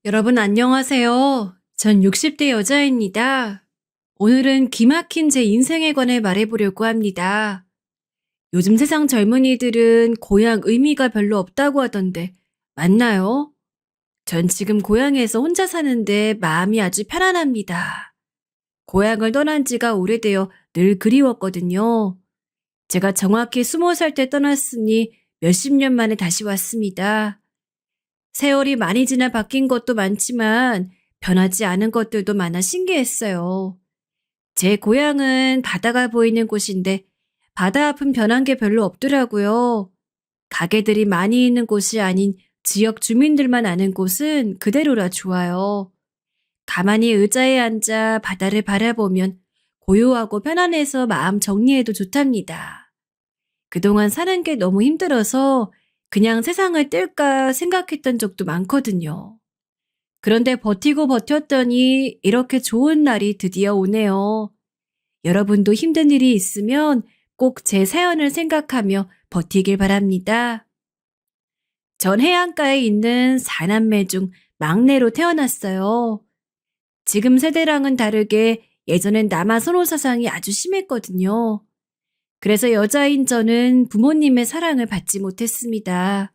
여러분 안녕하세요. 전 60대 여자입니다. 오늘은 기막힌 제 인생에 관해 말해보려고 합니다. 요즘 세상 젊은이들은 고향 의미가 별로 없다고 하던데 맞나요? 전 지금 고향에서 혼자 사는데 마음이 아주 편안합니다. 고향을 떠난 지가 오래되어 늘 그리웠거든요. 제가 정확히 20살 때 떠났으니 몇십 년 만에 다시 왔습니다. 세월이 많이 지나 바뀐 것도 많지만 변하지 않은 것들도 많아 신기했어요. 제 고향은 바다가 보이는 곳인데 바다 앞은 변한 게 별로 없더라고요. 가게들이 많이 있는 곳이 아닌 지역 주민들만 아는 곳은 그대로라 좋아요. 가만히 의자에 앉아 바다를 바라보면 고요하고 편안해서 마음 정리해도 좋답니다. 그동안 사는 게 너무 힘들어서 그냥 세상을 뗄까 생각했던 적도 많거든요. 그런데 버티고 버텼더니 이렇게 좋은 날이 드디어 오네요. 여러분도 힘든 일이 있으면 꼭 제 사연을 생각하며 버티길 바랍니다. 전 해안가에 있는 4남매 중 막내로 태어났어요. 지금 세대랑은 다르게 예전엔 남아 선호 사상이 아주 심했거든요. 그래서 여자인 저는 부모님의 사랑을 받지 못했습니다.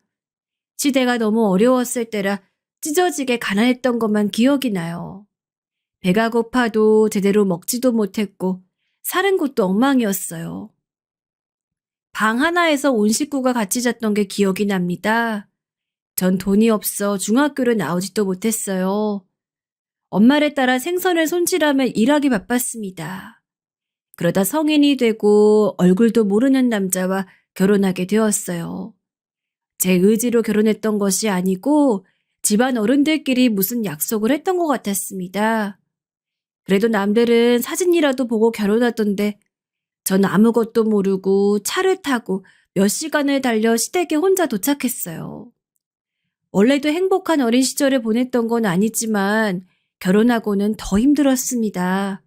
시대가 너무 어려웠을 때라 찢어지게 가난했던 것만 기억이 나요. 배가 고파도 제대로 먹지도 못했고 사는 곳도 엉망이었어요. 방 하나에서 온 식구가 같이 잤던 게 기억이 납니다. 전 돈이 없어 중학교를 나오지도 못했어요. 엄마를 따라 생선을 손질하며 일하기 바빴습니다. 그러다 성인이 되고 얼굴도 모르는 남자와 결혼하게 되었어요. 제 의지로 결혼했던 것이 아니고 집안 어른들끼리 무슨 약속을 했던 것 같았습니다. 그래도 남들은 사진이라도 보고 결혼하던데 전 아무것도 모르고 차를 타고 몇 시간을 달려 시댁에 혼자 도착했어요. 원래도 행복한 어린 시절을 보냈던 건 아니지만 결혼하고는 더 힘들었습니다.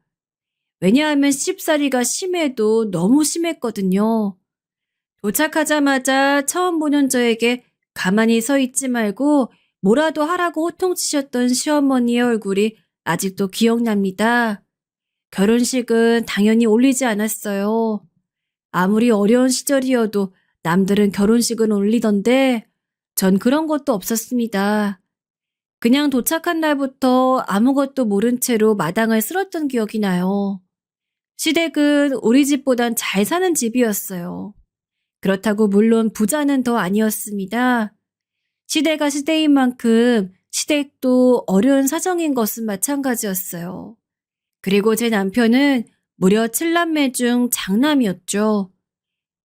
왜냐하면 시집살이가 심해도 너무 심했거든요. 도착하자마자 처음 보는 저에게 가만히 서 있지 말고 뭐라도 하라고 호통치셨던 시어머니의 얼굴이 아직도 기억납니다. 결혼식은 당연히 올리지 않았어요. 아무리 어려운 시절이어도 남들은 결혼식은 올리던데 전 그런 것도 없었습니다. 그냥 도착한 날부터 아무것도 모른 채로 마당을 쓸었던 기억이 나요. 시댁은 우리 집보단 잘 사는 집이었어요. 그렇다고 물론 부자는 더 아니었습니다. 시대가 시대인 만큼 시댁도 어려운 사정인 것은 마찬가지였어요. 그리고 제 남편은 무려 7남매 중 장남이었죠.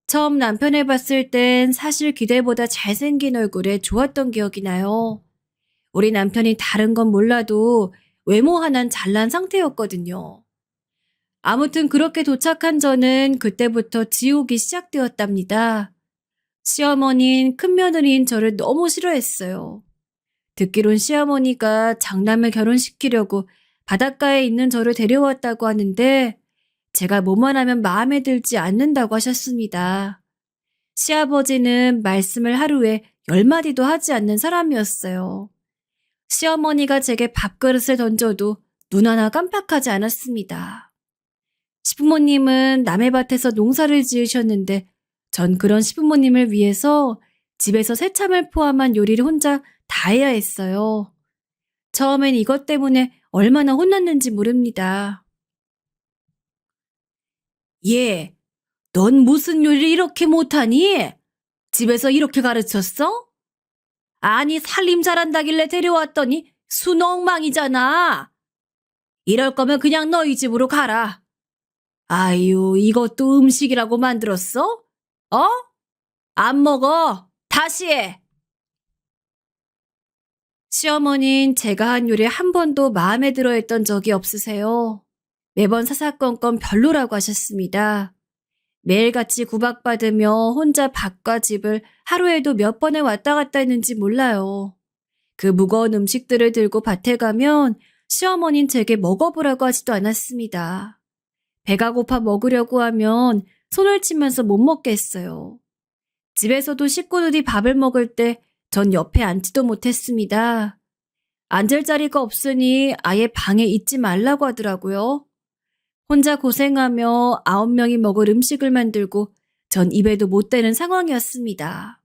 처음 남편을 봤을 땐 사실 기대보다 잘생긴 얼굴에 좋았던 기억이 나요. 우리 남편이 다른 건 몰라도 외모 하나는 잘난 상태였거든요. 아무튼 그렇게 도착한 저는 그때부터 지옥이 시작되었답니다. 시어머니는 큰며느리인 저를 너무 싫어했어요. 듣기론 시어머니가 장남을 결혼시키려고 바닷가에 있는 저를 데려왔다고 하는데 제가 뭐만 하면 마음에 들지 않는다고 하셨습니다. 시아버지는 말씀을 하루에 10마디도 하지 않는 사람이었어요. 시어머니가 제게 밥그릇을 던져도 눈 하나 깜빡하지 않았습니다. 시부모님은 남의 밭에서 농사를 지으셨는데 전 그런 시부모님을 위해서 집에서 새참을 포함한 요리를 혼자 다 해야 했어요. 처음엔 이것 때문에 얼마나 혼났는지 모릅니다. 얘, 넌 무슨 요리를 이렇게 못하니? 집에서 이렇게 가르쳤어? 아니, 살림 잘한다길래 데려왔더니 순엉망이잖아. 이럴 거면 그냥 너희 집으로 가라. 아유, 이것도 음식이라고 만들었어? 어? 안 먹어. 다시 해. 시어머니는 제가 한 요리 한 번도 마음에 들어 했던 적이 없으세요. 매번 사사건건 별로라고 하셨습니다. 매일같이 구박받으며 혼자 밥과 집을 하루에도 몇 번을 왔다 갔다 했는지 몰라요. 그 무거운 음식들을 들고 밭에 가면 시어머니는 제게 먹어보라고 하지도 않았습니다. 배가 고파 먹으려고 하면 손을 치면서 못 먹겠어요. 집에서도 식구들이 밥을 먹을 때 전 옆에 앉지도 못했습니다. 앉을 자리가 없으니 아예 방에 있지 말라고 하더라고요. 혼자 고생하며 9명이 먹을 음식을 만들고 전 입에도 못 대는 상황이었습니다.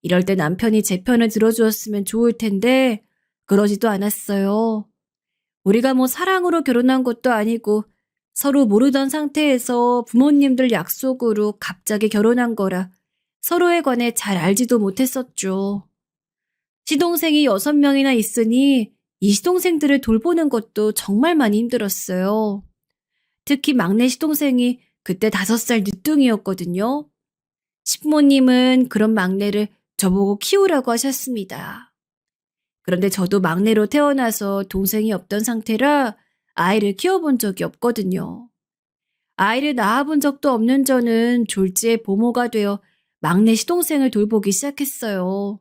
이럴 때 남편이 제 편을 들어주었으면 좋을 텐데 그러지도 않았어요. 우리가 뭐 사랑으로 결혼한 것도 아니고 서로 모르던 상태에서 부모님들 약속으로 갑자기 결혼한 거라 서로에 관해 잘 알지도 못했었죠. 시동생이 6명이나 있으니 이 시동생들을 돌보는 것도 정말 많이 힘들었어요. 특히 막내 시동생이 그때 5살 늦둥이였거든요. 시부모님은 그런 막내를 저보고 키우라고 하셨습니다. 그런데 저도 막내로 태어나서 동생이 없던 상태라 아이를 키워본 적이 없거든요. 아이를 낳아본 적도 없는 저는 졸지에 보모가 되어 막내 시동생을 돌보기 시작했어요.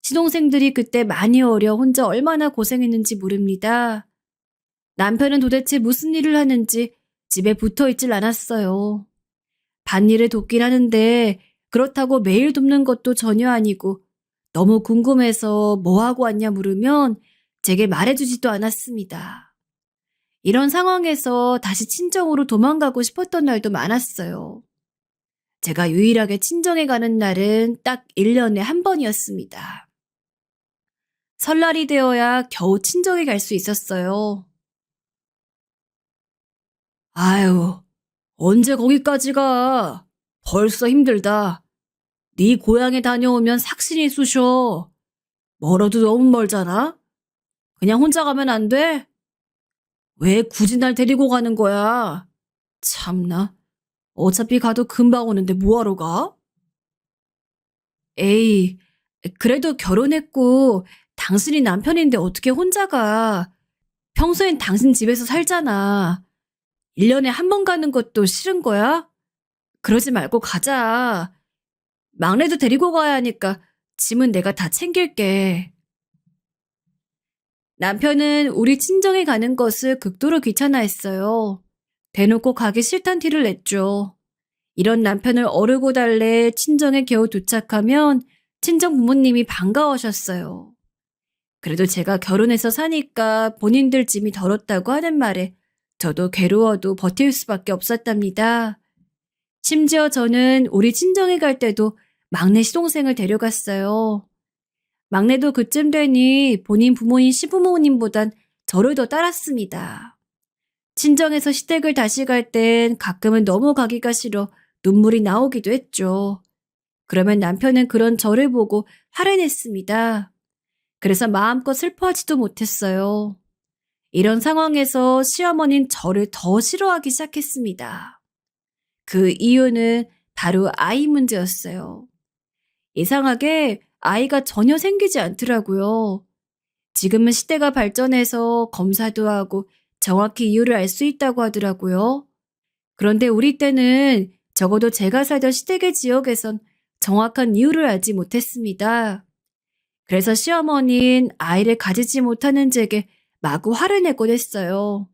시동생들이 그때 많이 어려 혼자 얼마나 고생했는지 모릅니다. 남편은 도대체 무슨 일을 하는지 집에 붙어 있질 않았어요. 밭일을 돕긴 하는데 그렇다고 매일 돕는 것도 전혀 아니고 너무 궁금해서 뭐 하고 왔냐 물으면 제게 말해주지도 않았습니다. 이런 상황에서 다시 친정으로 도망가고 싶었던 날도 많았어요. 제가 유일하게 친정에 가는 날은 딱 1년에 한 번이었습니다. 설날이 되어야 겨우 친정에 갈 수 있었어요. 아유, 언제 거기까지 가? 벌써 힘들다. 네 고향에 다녀오면 삭신이 쑤셔. 멀어도 너무 멀잖아? 그냥 혼자 가면 안 돼? 왜 굳이 날 데리고 가는 거야? 참나. 어차피 가도 금방 오는데 뭐하러 가? 에이, 그래도 결혼했고 당신이 남편인데 어떻게 혼자 가? 평소엔 당신 집에서 살잖아. 1년에 한 번 가는 것도 싫은 거야? 그러지 말고 가자. 막내도 데리고 가야 하니까 짐은 내가 다 챙길게. 남편은 우리 친정에 가는 것을 극도로 귀찮아했어요. 대놓고 가기 싫단 티를 냈죠. 이런 남편을 어르고 달래 친정에 겨우 도착하면 친정 부모님이 반가워하셨어요. 그래도 제가 결혼해서 사니까 본인들 짐이 덜었다고 하는 말에 저도 괴로워도 버틸 수밖에 없었답니다. 심지어 저는 우리 친정에 갈 때도 막내 시동생을 데려갔어요. 막내도 그쯤 되니 본인 부모인 시부모님보단 저를 더 따랐습니다. 친정에서 시댁을 다시 갈 땐 가끔은 너무 가기가 싫어 눈물이 나오기도 했죠. 그러면 남편은 그런 저를 보고 화를 냈습니다. 그래서 마음껏 슬퍼하지도 못했어요. 이런 상황에서 시어머니는 저를 더 싫어하기 시작했습니다. 그 이유는 바로 아이 문제였어요. 이상하게 아이가 전혀 생기지 않더라고요. 지금은 시대가 발전해서 검사도 하고 정확히 이유를 알 수 있다고 하더라고요. 그런데 우리 때는 적어도 제가 살던 시댁의 지역에선 정확한 이유를 알지 못했습니다. 그래서 시어머니는 아이를 가지지 못하는 제게 마구 화를 내곤 했어요.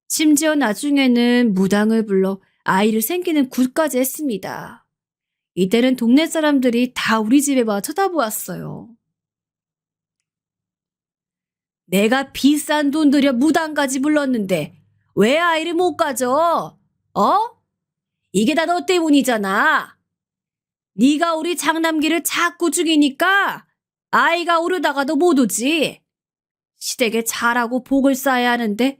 심지어 나중에는 무당을 불러 아이를 생기는 굿까지 했습니다. 이때는 동네 사람들이 다 우리 집에 와 쳐다보았어요. 내가 비싼 돈 들여 무당까지 불렀는데 왜 아이를 못 가져? 어? 이게 다 너 때문이잖아. 네가 우리 장남기를 자꾸 죽이니까 아이가 오르다가도 못 오지. 시댁에 잘하고 복을 쌓아야 하는데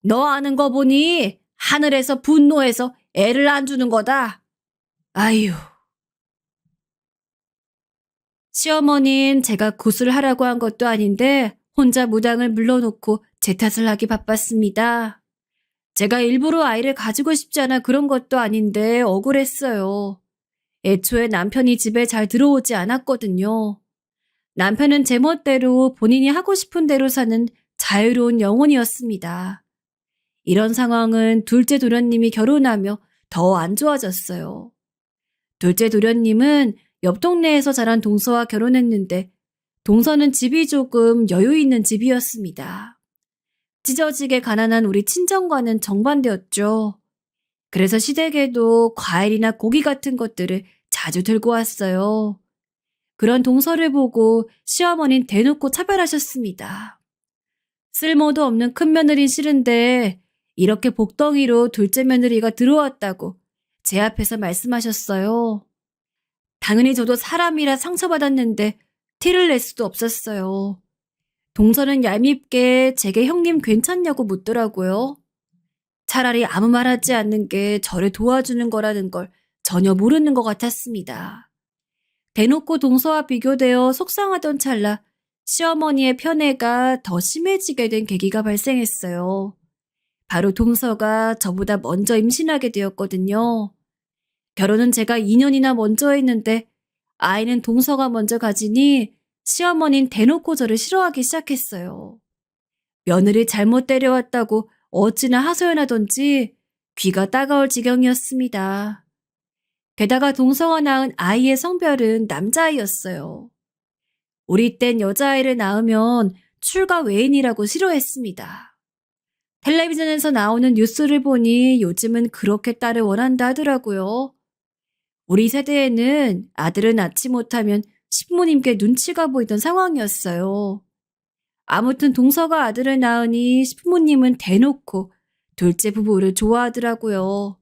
너 아는 거 보니 하늘에서 분노해서 애를 안 주는 거다. 아유. 시어머니는 제가 굿을 하라고 한 것도 아닌데 혼자 무당을 물러놓고 제 탓을 하기 바빴습니다. 제가 일부러 아이를 가지고 싶지 않아 그런 것도 아닌데 억울했어요. 애초에 남편이 집에 잘 들어오지 않았거든요. 남편은 제멋대로 본인이 하고 싶은 대로 사는 자유로운 영혼이었습니다. 이런 상황은 둘째 도련님이 결혼하며 더 안 좋아졌어요. 둘째 도련님은 옆 동네에서 자란 동서와 결혼했는데 동서는 집이 조금 여유 있는 집이었습니다. 찢어지게 가난한 우리 친정과는 정반대였죠. 그래서 시댁에도 과일이나 고기 같은 것들을 자주 들고 왔어요. 그런 동서를 보고 시어머니는 대놓고 차별하셨습니다. 쓸모도 없는 큰 며느린 싫은데 이렇게 복덩이로 둘째 며느리가 들어왔다고 제 앞에서 말씀하셨어요. 당연히 저도 사람이라 상처받았는데 티를 낼 수도 없었어요. 동서는 얄밉게 제게 형님 괜찮냐고 묻더라고요. 차라리 아무 말 하지 않는 게 저를 도와주는 거라는 걸 전혀 모르는 것 같았습니다. 대놓고 동서와 비교되어 속상하던 찰나 시어머니의 편애가 더 심해지게 된 계기가 발생했어요. 바로 동서가 저보다 먼저 임신하게 되었거든요. 결혼은 제가 2년이나 먼저 했는데 아이는 동서가 먼저 가지니 시어머니는 대놓고 저를 싫어하기 시작했어요. 며느리 잘못 데려왔다고 어찌나 하소연하던지 귀가 따가울 지경이었습니다. 게다가 동서가 낳은 아이의 성별은 남자아이였어요. 우리 땐 여자아이를 낳으면 출가 외인이라고 싫어했습니다. 텔레비전에서 나오는 뉴스를 보니 요즘은 그렇게 딸을 원한다 하더라고요. 우리 세대에는 아들을 낳지 못하면 신부님께 눈치가 보이던 상황이었어요. 아무튼 동서가 아들을 낳으니 신부님은 대놓고 둘째 부부를 좋아하더라고요.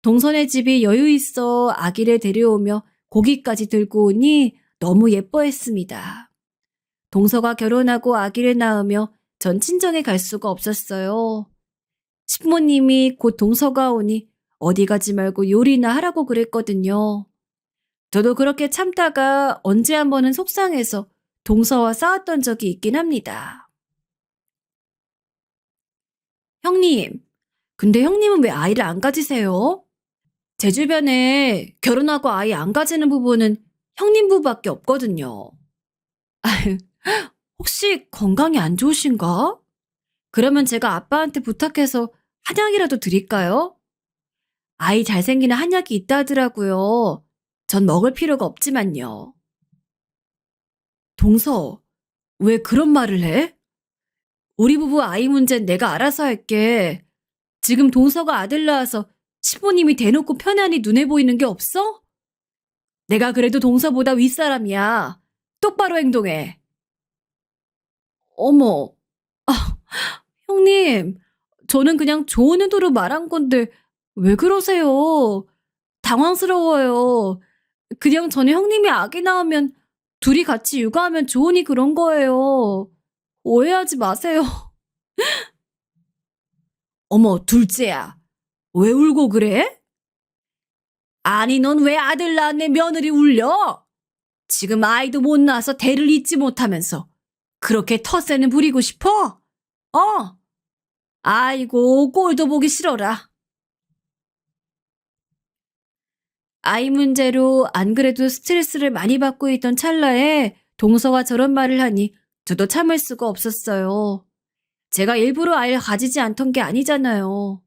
동서네 집이 여유 있어 아기를 데려오며 고기까지 들고 오니 너무 예뻐했습니다. 동서가 결혼하고 아기를 낳으며 전 친정에 갈 수가 없었어요. 신부님이 곧 동서가 오니 어디 가지 말고 요리나 하라고 그랬거든요. 저도 그렇게 참다가 언제 한 번은 속상해서 동서와 싸웠던 적이 있긴 합니다. 형님, 근데 형님은 왜 아이를 안 가지세요? 제 주변에 결혼하고 아이 안 가지는 부부는 형님 부부밖에 없거든요. 혹시 건강이 안 좋으신가? 그러면 제가 아빠한테 부탁해서 한약이라도 드릴까요? 아이 잘생기는 한약이 있다 하더라고요. 전 먹을 필요가 없지만요. 동서, 왜 그런 말을 해? 우리 부부 아이 문제는 내가 알아서 할게. 지금 동서가 아들 낳아서 시부님이 대놓고 편안히 눈에 보이는 게 없어? 내가 그래도 동서보다 윗사람이야. 똑바로 행동해. 어머, 아, 형님, 저는 그냥 좋은 의도로 말한 건데 왜 그러세요? 당황스러워요. 그냥 전에 형님이 아기 낳으면 둘이 같이 육아하면 좋으니 그런 거예요. 오해하지 마세요. 어머, 둘째야. 왜 울고 그래? 아니, 넌 왜 아들 낳았네 며느리 울려? 지금 아이도 못 낳아서 대를 잇지 못하면서 그렇게 텃세는 부리고 싶어? 어? 아이고, 꼴도 보기 싫어라. 아이 문제로 안 그래도 스트레스를 많이 받고 있던 찰나에 동서가 저런 말을 하니 저도 참을 수가 없었어요. 제가 일부러 아이를 가지지 않던 게 아니잖아요.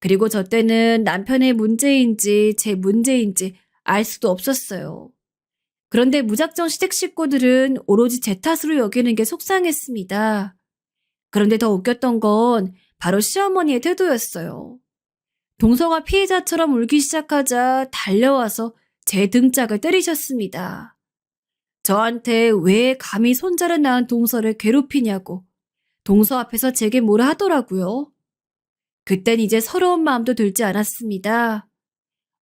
그리고 저 때는 남편의 문제인지 제 문제인지 알 수도 없었어요. 그런데 무작정 시댁 식구들은 오로지 제 탓으로 여기는 게 속상했습니다. 그런데 더 웃겼던 건 바로 시어머니의 태도였어요. 동서가 피해자처럼 울기 시작하자 달려와서 제 등짝을 때리셨습니다. 저한테 왜 감히 손자를 낳은 동서를 괴롭히냐고 동서 앞에서 제게 뭐라 하더라고요. 그땐 이제 서러운 마음도 들지 않았습니다.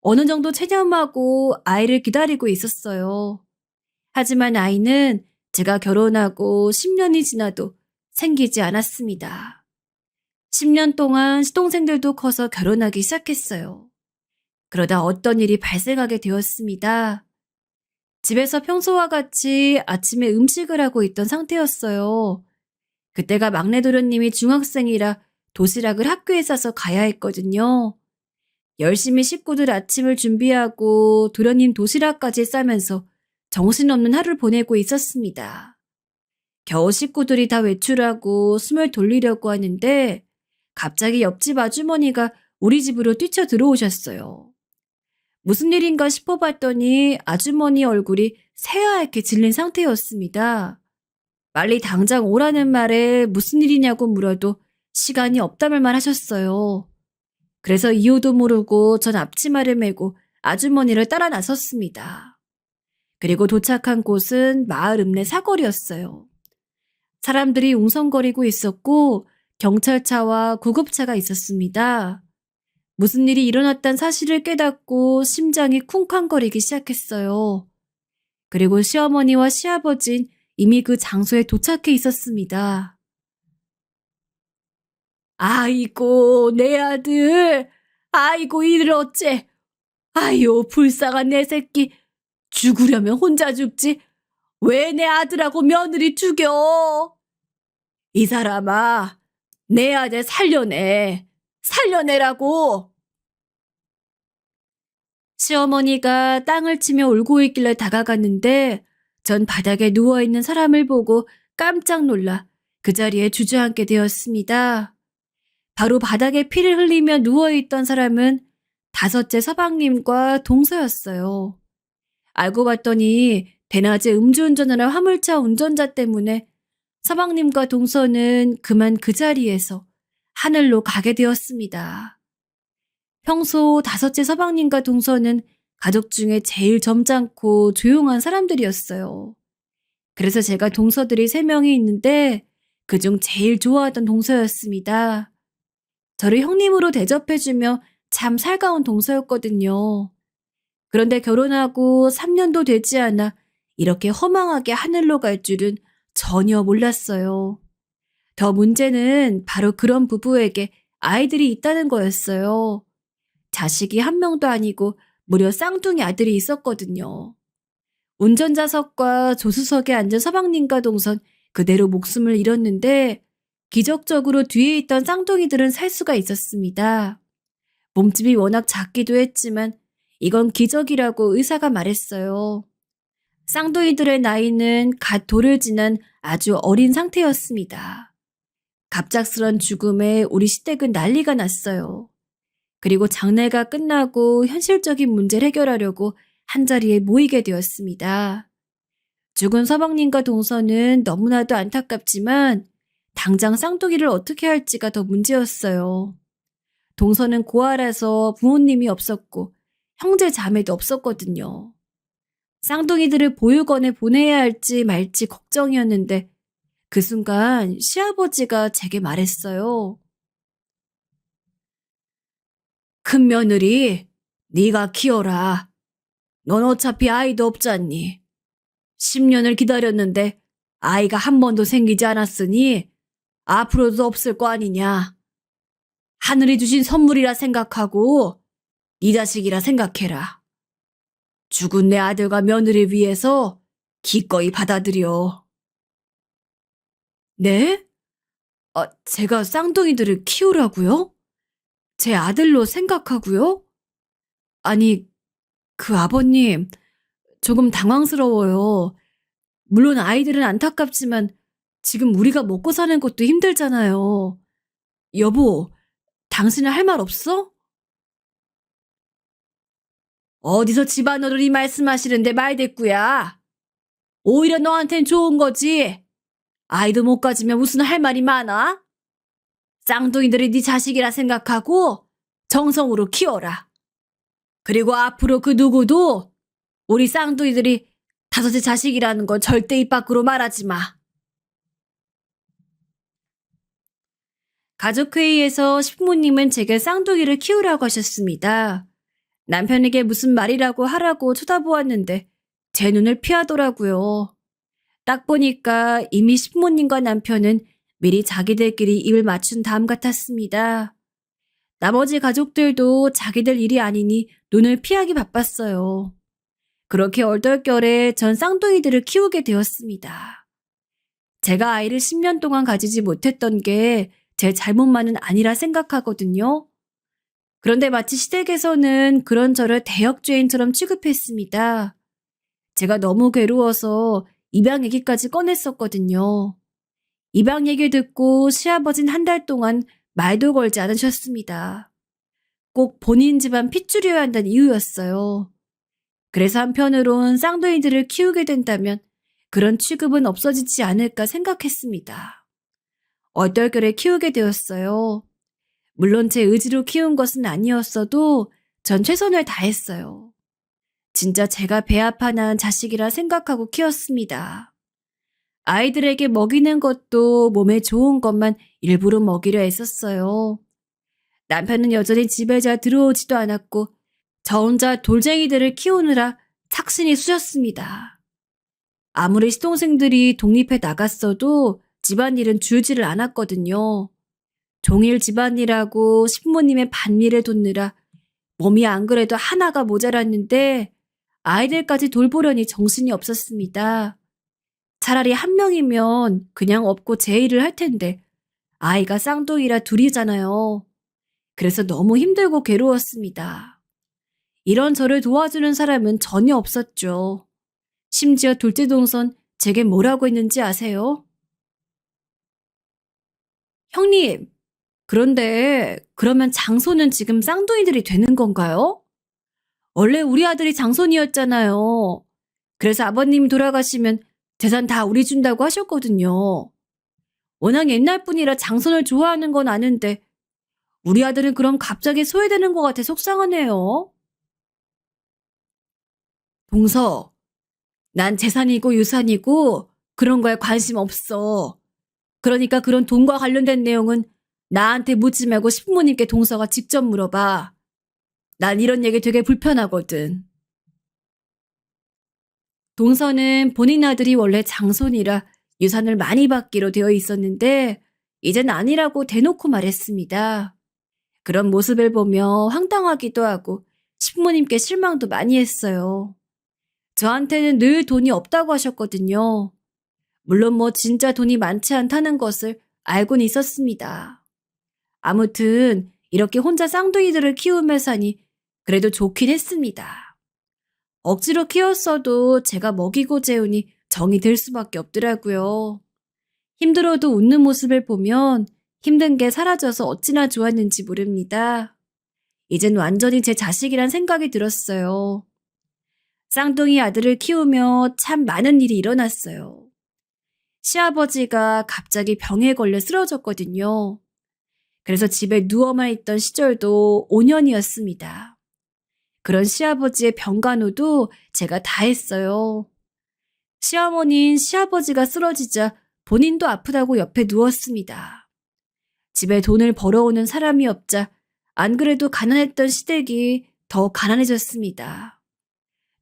어느 정도 체념하고 아이를 기다리고 있었어요. 하지만 아이는 제가 결혼하고 10년이 지나도 생기지 않았습니다. 10년 동안 시동생들도 커서 결혼하기 시작했어요. 그러다 어떤 일이 발생하게 되었습니다. 집에서 평소와 같이 아침에 음식을 하고 있던 상태였어요. 그때가 막내 도련님이 중학생이라 도시락을 학교에 싸서 가야 했거든요. 열심히 식구들 아침을 준비하고 도련님 도시락까지 싸면서 정신없는 하루를 보내고 있었습니다. 겨우 식구들이 다 외출하고 숨을 돌리려고 하는데 갑자기 옆집 아주머니가 우리 집으로 뛰쳐 들어오셨어요. 무슨 일인가 싶어봤더니 아주머니 얼굴이 새하얗게 질린 상태였습니다. 빨리 당장 오라는 말에 무슨 일이냐고 물어도 시간이 없다말 하셨어요. 그래서 이유도 모르고 전 앞치마를 메고 아주머니를 따라 나섰습니다. 그리고 도착한 곳은 마을 읍내 사거리였어요. 사람들이 웅성거리고 있었고 경찰차와 구급차가 있었습니다. 무슨 일이 일어났다는 사실을 깨닫고 심장이 쿵쾅거리기 시작했어요. 그리고 시어머니와 시아버진 이미 그 장소에 도착해 있었습니다. 아이고, 내 아들. 아이고, 이를 어째. 아유, 불쌍한 내 새끼. 죽으려면 혼자 죽지. 왜 내 아들하고 며느리 죽여? 이 사람아, 내 아들 살려내. 살려내라고. 시어머니가 땅을 치며 울고 있길래 다가갔는데 전 바닥에 누워있는 사람을 보고 깜짝 놀라 그 자리에 주저앉게 되었습니다. 바로 바닥에 피를 흘리며 누워있던 사람은 다섯째 서방님과 동서였어요. 알고 봤더니 대낮에 음주운전을 한 화물차 운전자 때문에 서방님과 동서는 그만 그 자리에서 하늘로 가게 되었습니다. 평소 다섯째 서방님과 동서는 가족 중에 제일 점잖고 조용한 사람들이었어요. 그래서 제가 동서들이 3명이 있는데 그중 제일 좋아하던 동서였습니다. 저를 형님으로 대접해주며 참 살가운 동서였거든요. 그런데 결혼하고 3년도 되지 않아 이렇게 허망하게 하늘로 갈 줄은 전혀 몰랐어요. 더 문제는 바로 그런 부부에게 아이들이 있다는 거였어요. 자식이 한 명도 아니고 무려 쌍둥이 아들이 있었거든요. 운전자석과 조수석에 앉은 서방님과 동선 그대로 목숨을 잃었는데 기적적으로 뒤에 있던 쌍둥이들은 살 수가 있었습니다. 몸집이 워낙 작기도 했지만 이건 기적이라고 의사가 말했어요. 쌍둥이들의 나이는 갓 돌을 지난 아주 어린 상태였습니다. 갑작스런 죽음에 우리 시댁은 난리가 났어요. 그리고 장례가 끝나고 현실적인 문제를 해결하려고 한자리에 모이게 되었습니다. 죽은 서방님과 동서는 너무나도 안타깝지만 당장 쌍둥이를 어떻게 할지가 더 문제였어요. 동서는 고아라서 부모님이 없었고 형제 자매도 없었거든요. 쌍둥이들을 보육원에 보내야 할지 말지 걱정이었는데 그 순간 시아버지가 제게 말했어요. 큰 며느리, 네가 키워라. 넌 어차피 아이도 없잖니. 10년을 기다렸는데 아이가 한 번도 생기지 않았으니 앞으로도 없을 거 아니냐. 하늘이 주신 선물이라 생각하고 네 자식이라 생각해라. 죽은 내 아들과 며느리 위해서 기꺼이 받아들여. 네? 제가 쌍둥이들을 키우라고요? 제 아들로 생각하고요? 아니, 그 아버님, 조금 당황스러워요. 물론 아이들은 안타깝지만 지금 우리가 먹고 사는 것도 힘들잖아요. 여보, 당신은 할 말 없어? 어디서 집안어른이 말씀하시는데 말대꾸야. 오히려 너한텐 좋은 거지. 아이도 못 가지면 무슨 할 말이 많아? 쌍둥이들이 네 자식이라 생각하고 정성으로 키워라. 그리고 앞으로 그 누구도 우리 쌍둥이들이 다섯째 자식이라는 걸 절대 입 밖으로 말하지 마. 가족회의에서 식모님은 제게 쌍둥이를 키우라고 하셨습니다. 남편에게 무슨 말이라고 하라고 쳐다보았는데 제 눈을 피하더라고요. 딱 보니까 이미 식모님과 남편은 미리 자기들끼리 입을 맞춘 다음 같았습니다. 나머지 가족들도 자기들 일이 아니니 눈을 피하기 바빴어요. 그렇게 얼떨결에 전 쌍둥이들을 키우게 되었습니다. 제가 아이를 10년 동안 가지지 못했던 게 제 잘못만은 아니라 생각하거든요. 그런데 마치 시댁에서는 그런 저를 대역죄인처럼 취급했습니다. 제가 너무 괴로워서 입양 얘기까지 꺼냈었거든요. 입양 얘기 듣고 시아버진 한 달 동안 말도 걸지 않으셨습니다. 꼭 본인 집안 핏줄여야 한다는 이유였어요. 그래서 한편으론 쌍둥이들을 키우게 된다면 그런 취급은 없어지지 않을까 생각했습니다. 얼떨결에 키우게 되었어요. 물론 제 의지로 키운 것은 아니었어도 전 최선을 다했어요. 진짜 제가 배 아파 낳은 자식이라 생각하고 키웠습니다. 아이들에게 먹이는 것도 몸에 좋은 것만 일부러 먹이려 했었어요. 남편은 여전히 집에 잘 들어오지도 않았고 저 혼자 돌쟁이들을 키우느라 착신이 쑤셨습니다. 아무리 시동생들이 독립해 나갔어도 집안일은 줄지를 않았거든요. 종일 집안일하고 신부님의 밭일을 돕느라 몸이 안 그래도 하나가 모자랐는데 아이들까지 돌보려니 정신이 없었습니다. 차라리 한 명이면 그냥 업고 제 일을 할 텐데 아이가 쌍둥이라 둘이잖아요. 그래서 너무 힘들고 괴로웠습니다. 이런 저를 도와주는 사람은 전혀 없었죠. 심지어 둘째 동선 제게 뭐라고 했는지 아세요? 형님, 그런데 그러면 장손은 지금 쌍둥이들이 되는 건가요? 원래 우리 아들이 장손이었잖아요. 그래서 아버님 돌아가시면 재산 다 우리 준다고 하셨거든요. 워낙 옛날 분이라 장손을 좋아하는 건 아는데 우리 아들은 그럼 갑자기 소외되는 것 같아 속상하네요. 동서, 난 재산이고 유산이고 그런 거에 관심 없어. 그러니까 그런 돈과 관련된 내용은 나한테 묻지 말고 신부님께 동서가 직접 물어봐. 난 이런 얘기 되게 불편하거든. 동서는 본인 아들이 원래 장손이라 유산을 많이 받기로 되어 있었는데 이젠 아니라고 대놓고 말했습니다. 그런 모습을 보며 황당하기도 하고 신부님께 실망도 많이 했어요. 저한테는 늘 돈이 없다고 하셨거든요. 물론 뭐 진짜 돈이 많지 않다는 것을 알고는 있었습니다. 아무튼 이렇게 혼자 쌍둥이들을 키우며 사니 그래도 좋긴 했습니다. 억지로 키웠어도 제가 먹이고 재우니 정이 들 수밖에 없더라고요. 힘들어도 웃는 모습을 보면 힘든 게 사라져서 어찌나 좋았는지 모릅니다. 이젠 완전히 제 자식이란 생각이 들었어요. 쌍둥이 아들을 키우며 참 많은 일이 일어났어요. 시아버지가 갑자기 병에 걸려 쓰러졌거든요. 그래서 집에 누워만 있던 시절도 5년이었습니다. 그런 시아버지의 병간호도 제가 다 했어요. 시어머니인 시아버지가 쓰러지자 본인도 아프다고 옆에 누웠습니다. 집에 돈을 벌어오는 사람이 없자 안 그래도 가난했던 시댁이 더 가난해졌습니다.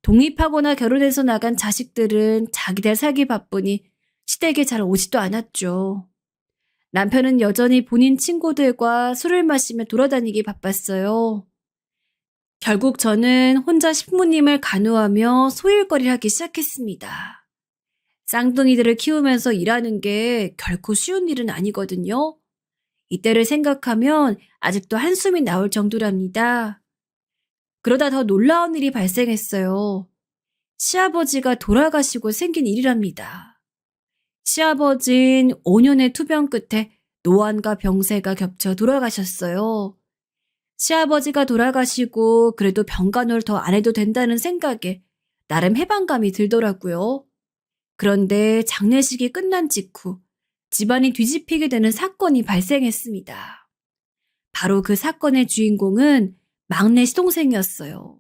독립하거나 결혼해서 나간 자식들은 자기들 살기 바쁘니 시댁에 잘 오지도 않았죠. 남편은 여전히 본인 친구들과 술을 마시며 돌아다니기 바빴어요. 결국 저는 혼자 신부님을 간호하며 소일거리를 하기 시작했습니다. 쌍둥이들을 키우면서 일하는 게 결코 쉬운 일은 아니거든요. 이때를 생각하면 아직도 한숨이 나올 정도랍니다. 그러다 더 놀라운 일이 발생했어요. 시아버지가 돌아가시고 생긴 일이랍니다. 시아버진 5년의 투병 끝에 노안과 병세가 겹쳐 돌아가셨어요. 시아버지가 돌아가시고 그래도 병간호를 더 안 해도 된다는 생각에 나름 해방감이 들더라고요. 그런데 장례식이 끝난 직후 집안이 뒤집히게 되는 사건이 발생했습니다. 바로 그 사건의 주인공은 막내 시동생이었어요.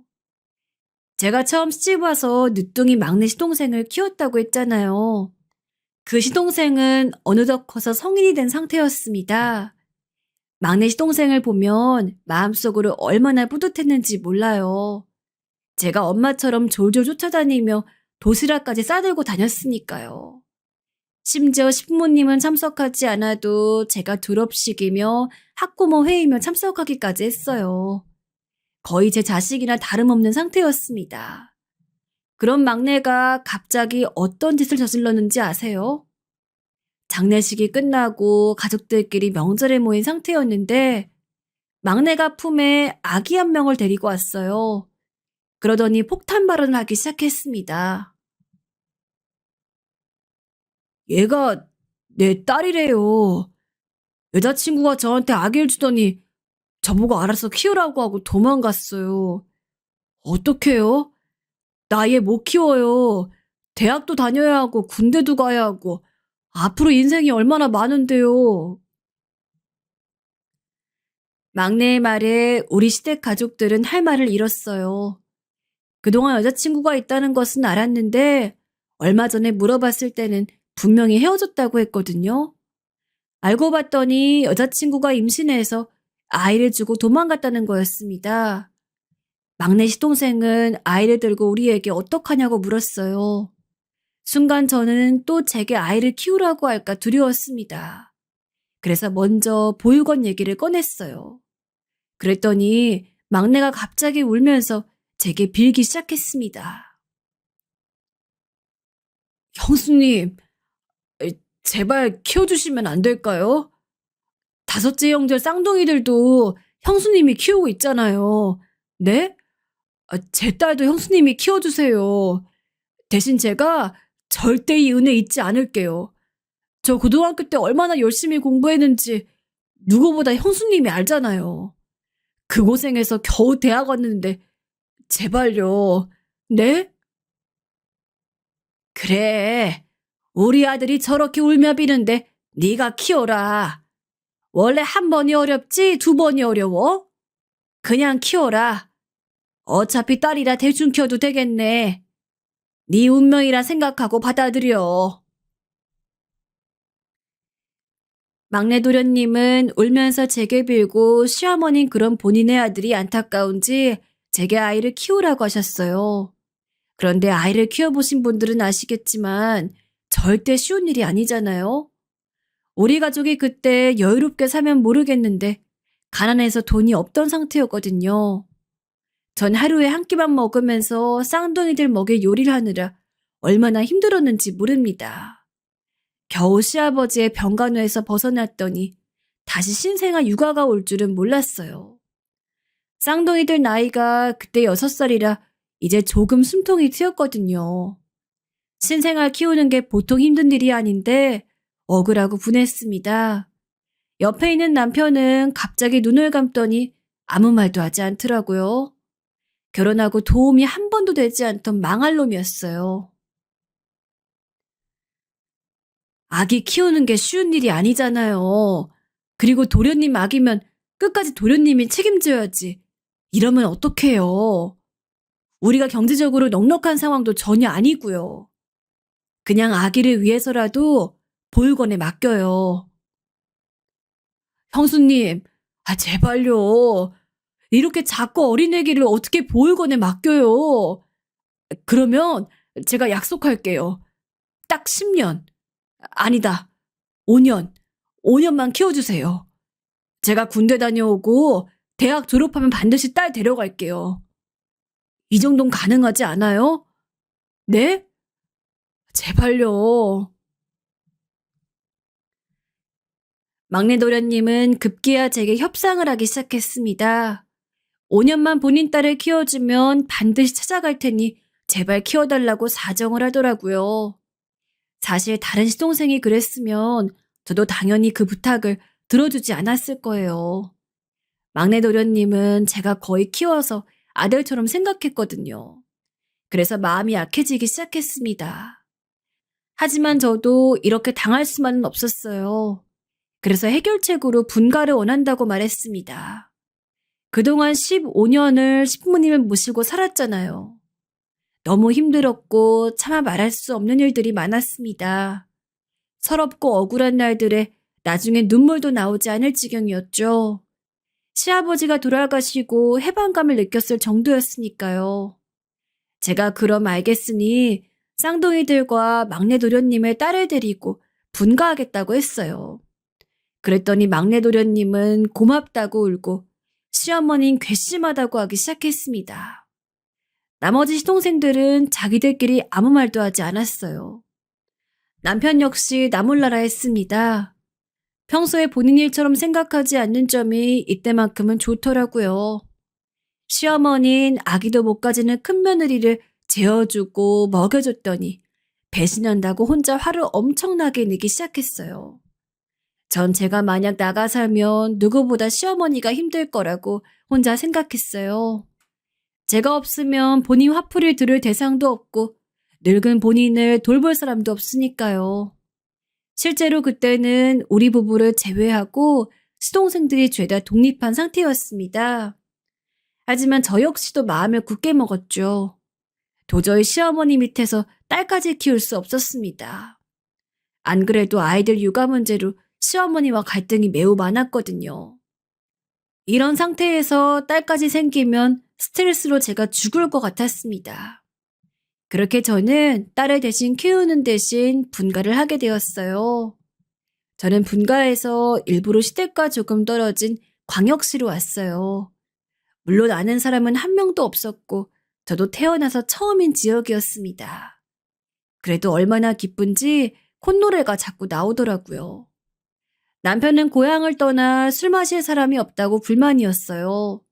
제가 처음 시집 와서 늦둥이 막내 시동생을 키웠다고 했잖아요. 그 시동생은 어느덧 커서 성인이 된 상태였습니다. 막내 시동생을 보면 마음속으로 얼마나 뿌듯했는지 몰라요. 제가 엄마처럼 졸졸 쫓아다니며 도시락까지 싸들고 다녔으니까요. 심지어 신부님은 참석하지 않아도 제가 졸업식이며 학부모 회의며 참석하기까지 했어요. 거의 제 자식이나 다름없는 상태였습니다. 그런 막내가 갑자기 어떤 짓을 저질렀는지 아세요? 장례식이 끝나고 가족들끼리 명절에 모인 상태였는데 막내가 품에 아기 한 명을 데리고 왔어요. 그러더니 폭탄 발언을 하기 시작했습니다. 얘가 내 딸이래요. 여자친구가 저한테 아기를 주더니 저보고 알아서 키우라고 하고 도망갔어요. 어떡해요? 나 얘 못 키워요. 대학도 다녀야 하고 군대도 가야 하고 앞으로 인생이 얼마나 많은데요. 막내의 말에 우리 시댁 가족들은 할 말을 잃었어요. 그동안 여자친구가 있다는 것은 알았는데 얼마 전에 물어봤을 때는 분명히 헤어졌다고 했거든요. 알고 봤더니 여자친구가 임신해서 아이를 주고 도망갔다는 거였습니다. 막내 시동생은 아이를 들고 우리에게 어떡하냐고 물었어요. 순간 저는 또 제게 아이를 키우라고 할까 두려웠습니다. 그래서 먼저 보육원 얘기를 꺼냈어요. 그랬더니 막내가 갑자기 울면서 제게 빌기 시작했습니다. 형수님, 제발 키워주시면 안 될까요? 다섯째 형제 쌍둥이들도 형수님이 키우고 있잖아요. 네? 제 딸도 형수님이 키워주세요. 대신 제가 절대 이 은혜 잊지 않을게요. 저 고등학교 때 얼마나 열심히 공부했는지 누구보다 형수님이 알잖아요. 그 고생해서 겨우 대학 왔는데 제발요. 네? 그래. 우리 아들이 저렇게 울며 비는데 네가 키워라. 원래 한 번이 어렵지 두 번이 어려워? 그냥 키워라. 어차피 딸이라 대충 키워도 되겠네. 네 운명이라 생각하고 받아들여. 막내 도련님은 울면서 제게 빌고 시어머니는 그런 본인의 아들이 안타까운지 제게 아이를 키우라고 하셨어요. 그런데 아이를 키워보신 분들은 아시겠지만 절대 쉬운 일이 아니잖아요. 우리 가족이 그때 여유롭게 살면 모르겠는데 가난해서 돈이 없던 상태였거든요. 전 하루에 한 끼만 먹으면서 쌍둥이들 먹일 요리를 하느라 얼마나 힘들었는지 모릅니다. 겨우 시아버지의 병간호에서 벗어났더니 다시 신생아 육아가 올 줄은 몰랐어요. 쌍둥이들 나이가 그때 6살이라 이제 조금 숨통이 트였거든요. 신생아 키우는 게 보통 힘든 일이 아닌데 억울하고 분했습니다. 옆에 있는 남편은 갑자기 눈을 감더니 아무 말도 하지 않더라고요. 결혼하고 도움이 한 번도 되지 않던 망할 놈이었어요. 아기 키우는 게 쉬운 일이 아니잖아요. 그리고 도련님 아기면 끝까지 도련님이 책임져야지. 이러면 어떡해요. 우리가 경제적으로 넉넉한 상황도 전혀 아니고요. 그냥 아기를 위해서라도 보육원에 맡겨요. 형수님, 제발요. 이렇게 작고 어린 애기를 어떻게 보육원에 맡겨요. 그러면 제가 약속할게요. 딱 10년. 아니다. 5년. 5년만 키워주세요. 제가 군대 다녀오고 대학 졸업하면 반드시 딸 데려갈게요. 이 정도는 가능하지 않아요? 네? 제발요. 막내 도련님은 급기야 제게 협상을 하기 시작했습니다. 5년만 본인 딸을 키워주면 반드시 찾아갈 테니 제발 키워달라고 사정을 하더라고요. 사실 다른 시동생이 그랬으면 저도 당연히 그 부탁을 들어주지 않았을 거예요. 막내 도련님은 제가 거의 키워서 아들처럼 생각했거든요. 그래서 마음이 약해지기 시작했습니다. 하지만 저도 이렇게 당할 수만은 없었어요. 그래서 해결책으로 분가를 원한다고 말했습니다. 그동안 15년을 신부님을 모시고 살았잖아요. 너무 힘들었고 차마 말할 수 없는 일들이 많았습니다. 서럽고 억울한 날들에 나중에 눈물도 나오지 않을 지경이었죠. 시아버지가 돌아가시고 해방감을 느꼈을 정도였으니까요. 제가 그럼 알겠으니 쌍둥이들과 막내 도련님의 딸을 데리고 분가하겠다고 했어요. 그랬더니 막내 도련님은 고맙다고 울고 시어머니는 괘씸하다고 하기 시작했습니다. 나머지 시동생들은 자기들끼리 아무 말도 하지 않았어요. 남편 역시 나몰라라 했습니다. 평소에 본인 일처럼 생각하지 않는 점이 이때만큼은 좋더라고요. 시어머니는 아기도 못 가지는 큰 며느리를 재워주고 먹여줬더니 배신한다고 혼자 화를 엄청나게 내기 시작했어요. 전 제가 만약 나가 살면 누구보다 시어머니가 힘들 거라고 혼자 생각했어요. 제가 없으면 본인 화풀이를 들을 대상도 없고 늙은 본인을 돌볼 사람도 없으니까요. 실제로 그때는 우리 부부를 제외하고 시동생들이 죄다 독립한 상태였습니다. 하지만 저 역시도 마음을 굳게 먹었죠. 도저히 시어머니 밑에서 딸까지 키울 수 없었습니다. 안 그래도 아이들 육아 문제로 시어머니와 갈등이 매우 많았거든요. 이런 상태에서 딸까지 생기면 스트레스로 제가 죽을 것 같았습니다. 그렇게 저는 딸을 대신 키우는 대신 분가를 하게 되었어요. 저는 분가에서 일부러 시댁과 조금 떨어진 광역시로 왔어요. 물론 아는 사람은 한 명도 없었고 저도 태어나서 처음인 지역이었습니다. 그래도 얼마나 기쁜지 콧노래가 자꾸 나오더라고요. 남편은 고향을 떠나 술 마실 사람이 없다고 불만이었어요.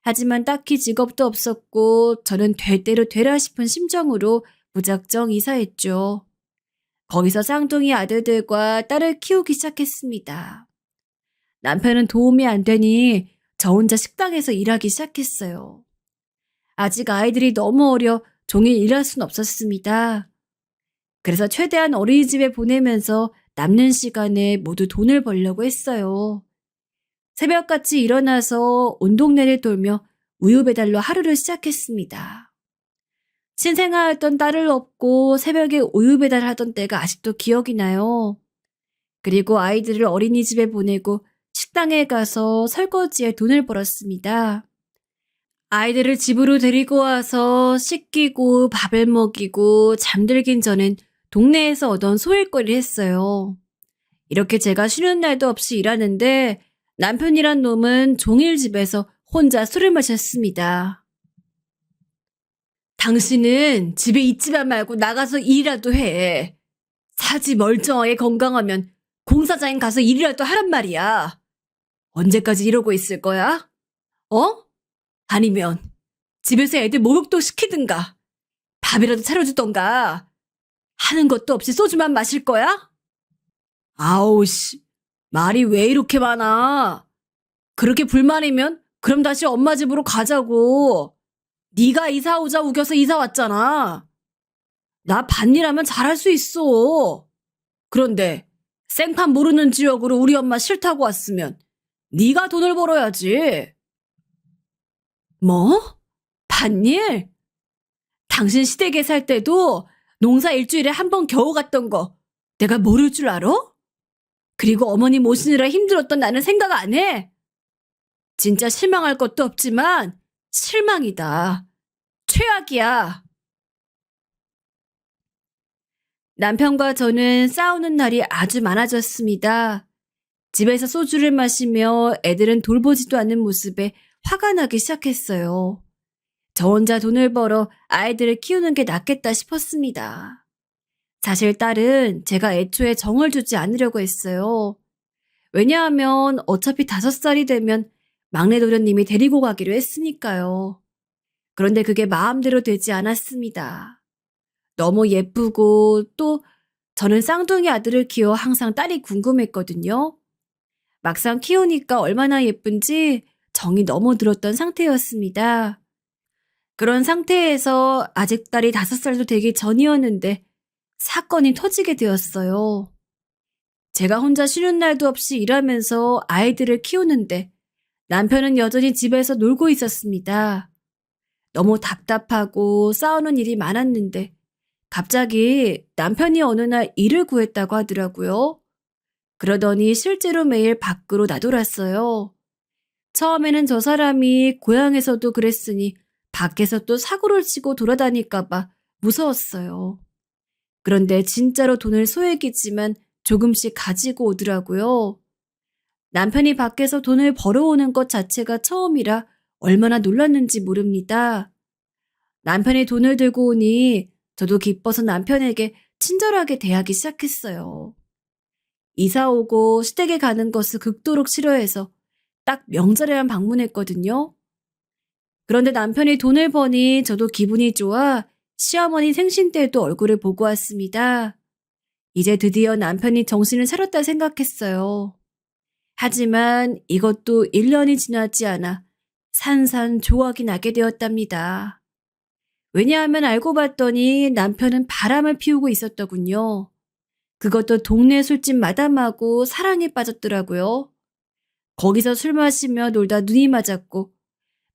하지만 딱히 직업도 없었고 저는 될 대로 되라 싶은 심정으로 무작정 이사했죠. 거기서 쌍둥이 아들들과 딸을 키우기 시작했습니다. 남편은 도움이 안 되니 저 혼자 식당에서 일하기 시작했어요. 아직 아이들이 너무 어려 종일 일할 순 없었습니다. 그래서 최대한 어린이집에 보내면서 남는 시간에 모두 돈을 벌려고 했어요. 새벽같이 일어나서 온 동네를 돌며 우유 배달로 하루를 시작했습니다. 신생아였던 딸을 업고 새벽에 우유 배달하던 때가 아직도 기억이 나요. 그리고 아이들을 어린이집에 보내고 식당에 가서 설거지에 돈을 벌었습니다. 아이들을 집으로 데리고 와서 씻기고 밥을 먹이고 잠들긴 전엔 동네에서 얻은 소일거리를 했어요. 이렇게 제가 쉬는 날도 없이 일하는데 남편이란 놈은 종일 집에서 혼자 술을 마셨습니다. 당신은 집에 있지만 말고 나가서 일이라도 해. 사지 멀쩡하게 건강하면 공사장에 가서 일이라도 하란 말이야. 언제까지 이러고 있을 거야? 어? 아니면 집에서 애들 목욕도 시키든가 밥이라도 차려주던가 하는 것도 없이 소주만 마실 거야? 아우 씨, 말이 왜 이렇게 많아? 그렇게 불만이면 그럼 다시 엄마 집으로 가자고. 네가 이사 오자 우겨서 이사 왔잖아. 나 밭일하면 잘할 수 있어. 그런데 생판 모르는 지역으로 우리 엄마 싫다고 왔으면 네가 돈을 벌어야지. 뭐? 밭일? 당신 시댁에 살 때도 농사 일주일에 한 번 겨우 갔던 거 내가 모를 줄 알아? 그리고 어머니 모시느라 힘들었던 나는 생각 안 해? 진짜 실망할 것도 없지만 실망이다. 최악이야. 남편과 저는 싸우는 날이 아주 많아졌습니다. 집에서 소주를 마시며 애들은 돌보지도 않는 모습에 화가 나기 시작했어요. 저 혼자 돈을 벌어 아이들을 키우는 게 낫겠다 싶었습니다. 사실 딸은 제가 애초에 정을 주지 않으려고 했어요. 왜냐하면 어차피 5살이 되면 막내 도련님이 데리고 가기로 했으니까요. 그런데 그게 마음대로 되지 않았습니다. 너무 예쁘고 또 저는 쌍둥이 아들을 키워 항상 딸이 궁금했거든요. 막상 키우니까 얼마나 예쁜지 정이 너무 들었던 상태였습니다. 그런 상태에서 아직 딸이 5살도 되기 전이었는데 사건이 터지게 되었어요. 제가 혼자 쉬는 날도 없이 일하면서 아이들을 키우는데 남편은 여전히 집에서 놀고 있었습니다. 너무 답답하고 싸우는 일이 많았는데 갑자기 남편이 어느 날 일을 구했다고 하더라고요. 그러더니 실제로 매일 밖으로 나돌았어요. 처음에는 저 사람이 고향에서도 그랬으니 밖에서 또 사고를 치고 돌아다닐까봐 무서웠어요. 그런데 진짜로 돈을 소액이지만 조금씩 가지고 오더라고요. 남편이 밖에서 돈을 벌어오는 것 자체가 처음이라 얼마나 놀랐는지 모릅니다. 남편이 돈을 들고 오니 저도 기뻐서 남편에게 친절하게 대하기 시작했어요. 이사 오고 시댁에 가는 것을 극도로 싫어해서 딱 명절에만 방문했거든요. 그런데 남편이 돈을 버니 저도 기분이 좋아 시어머니 생신 때도 얼굴을 보고 왔습니다. 이제 드디어 남편이 정신을 차렸다 생각했어요. 하지만 이것도 1년이 지나지 않아 산산조각이 나게 되었답니다. 왜냐하면 알고 봤더니 남편은 바람을 피우고 있었더군요. 그것도 동네 술집 마담하고 사랑에 빠졌더라고요. 거기서 술 마시며 놀다 눈이 맞았고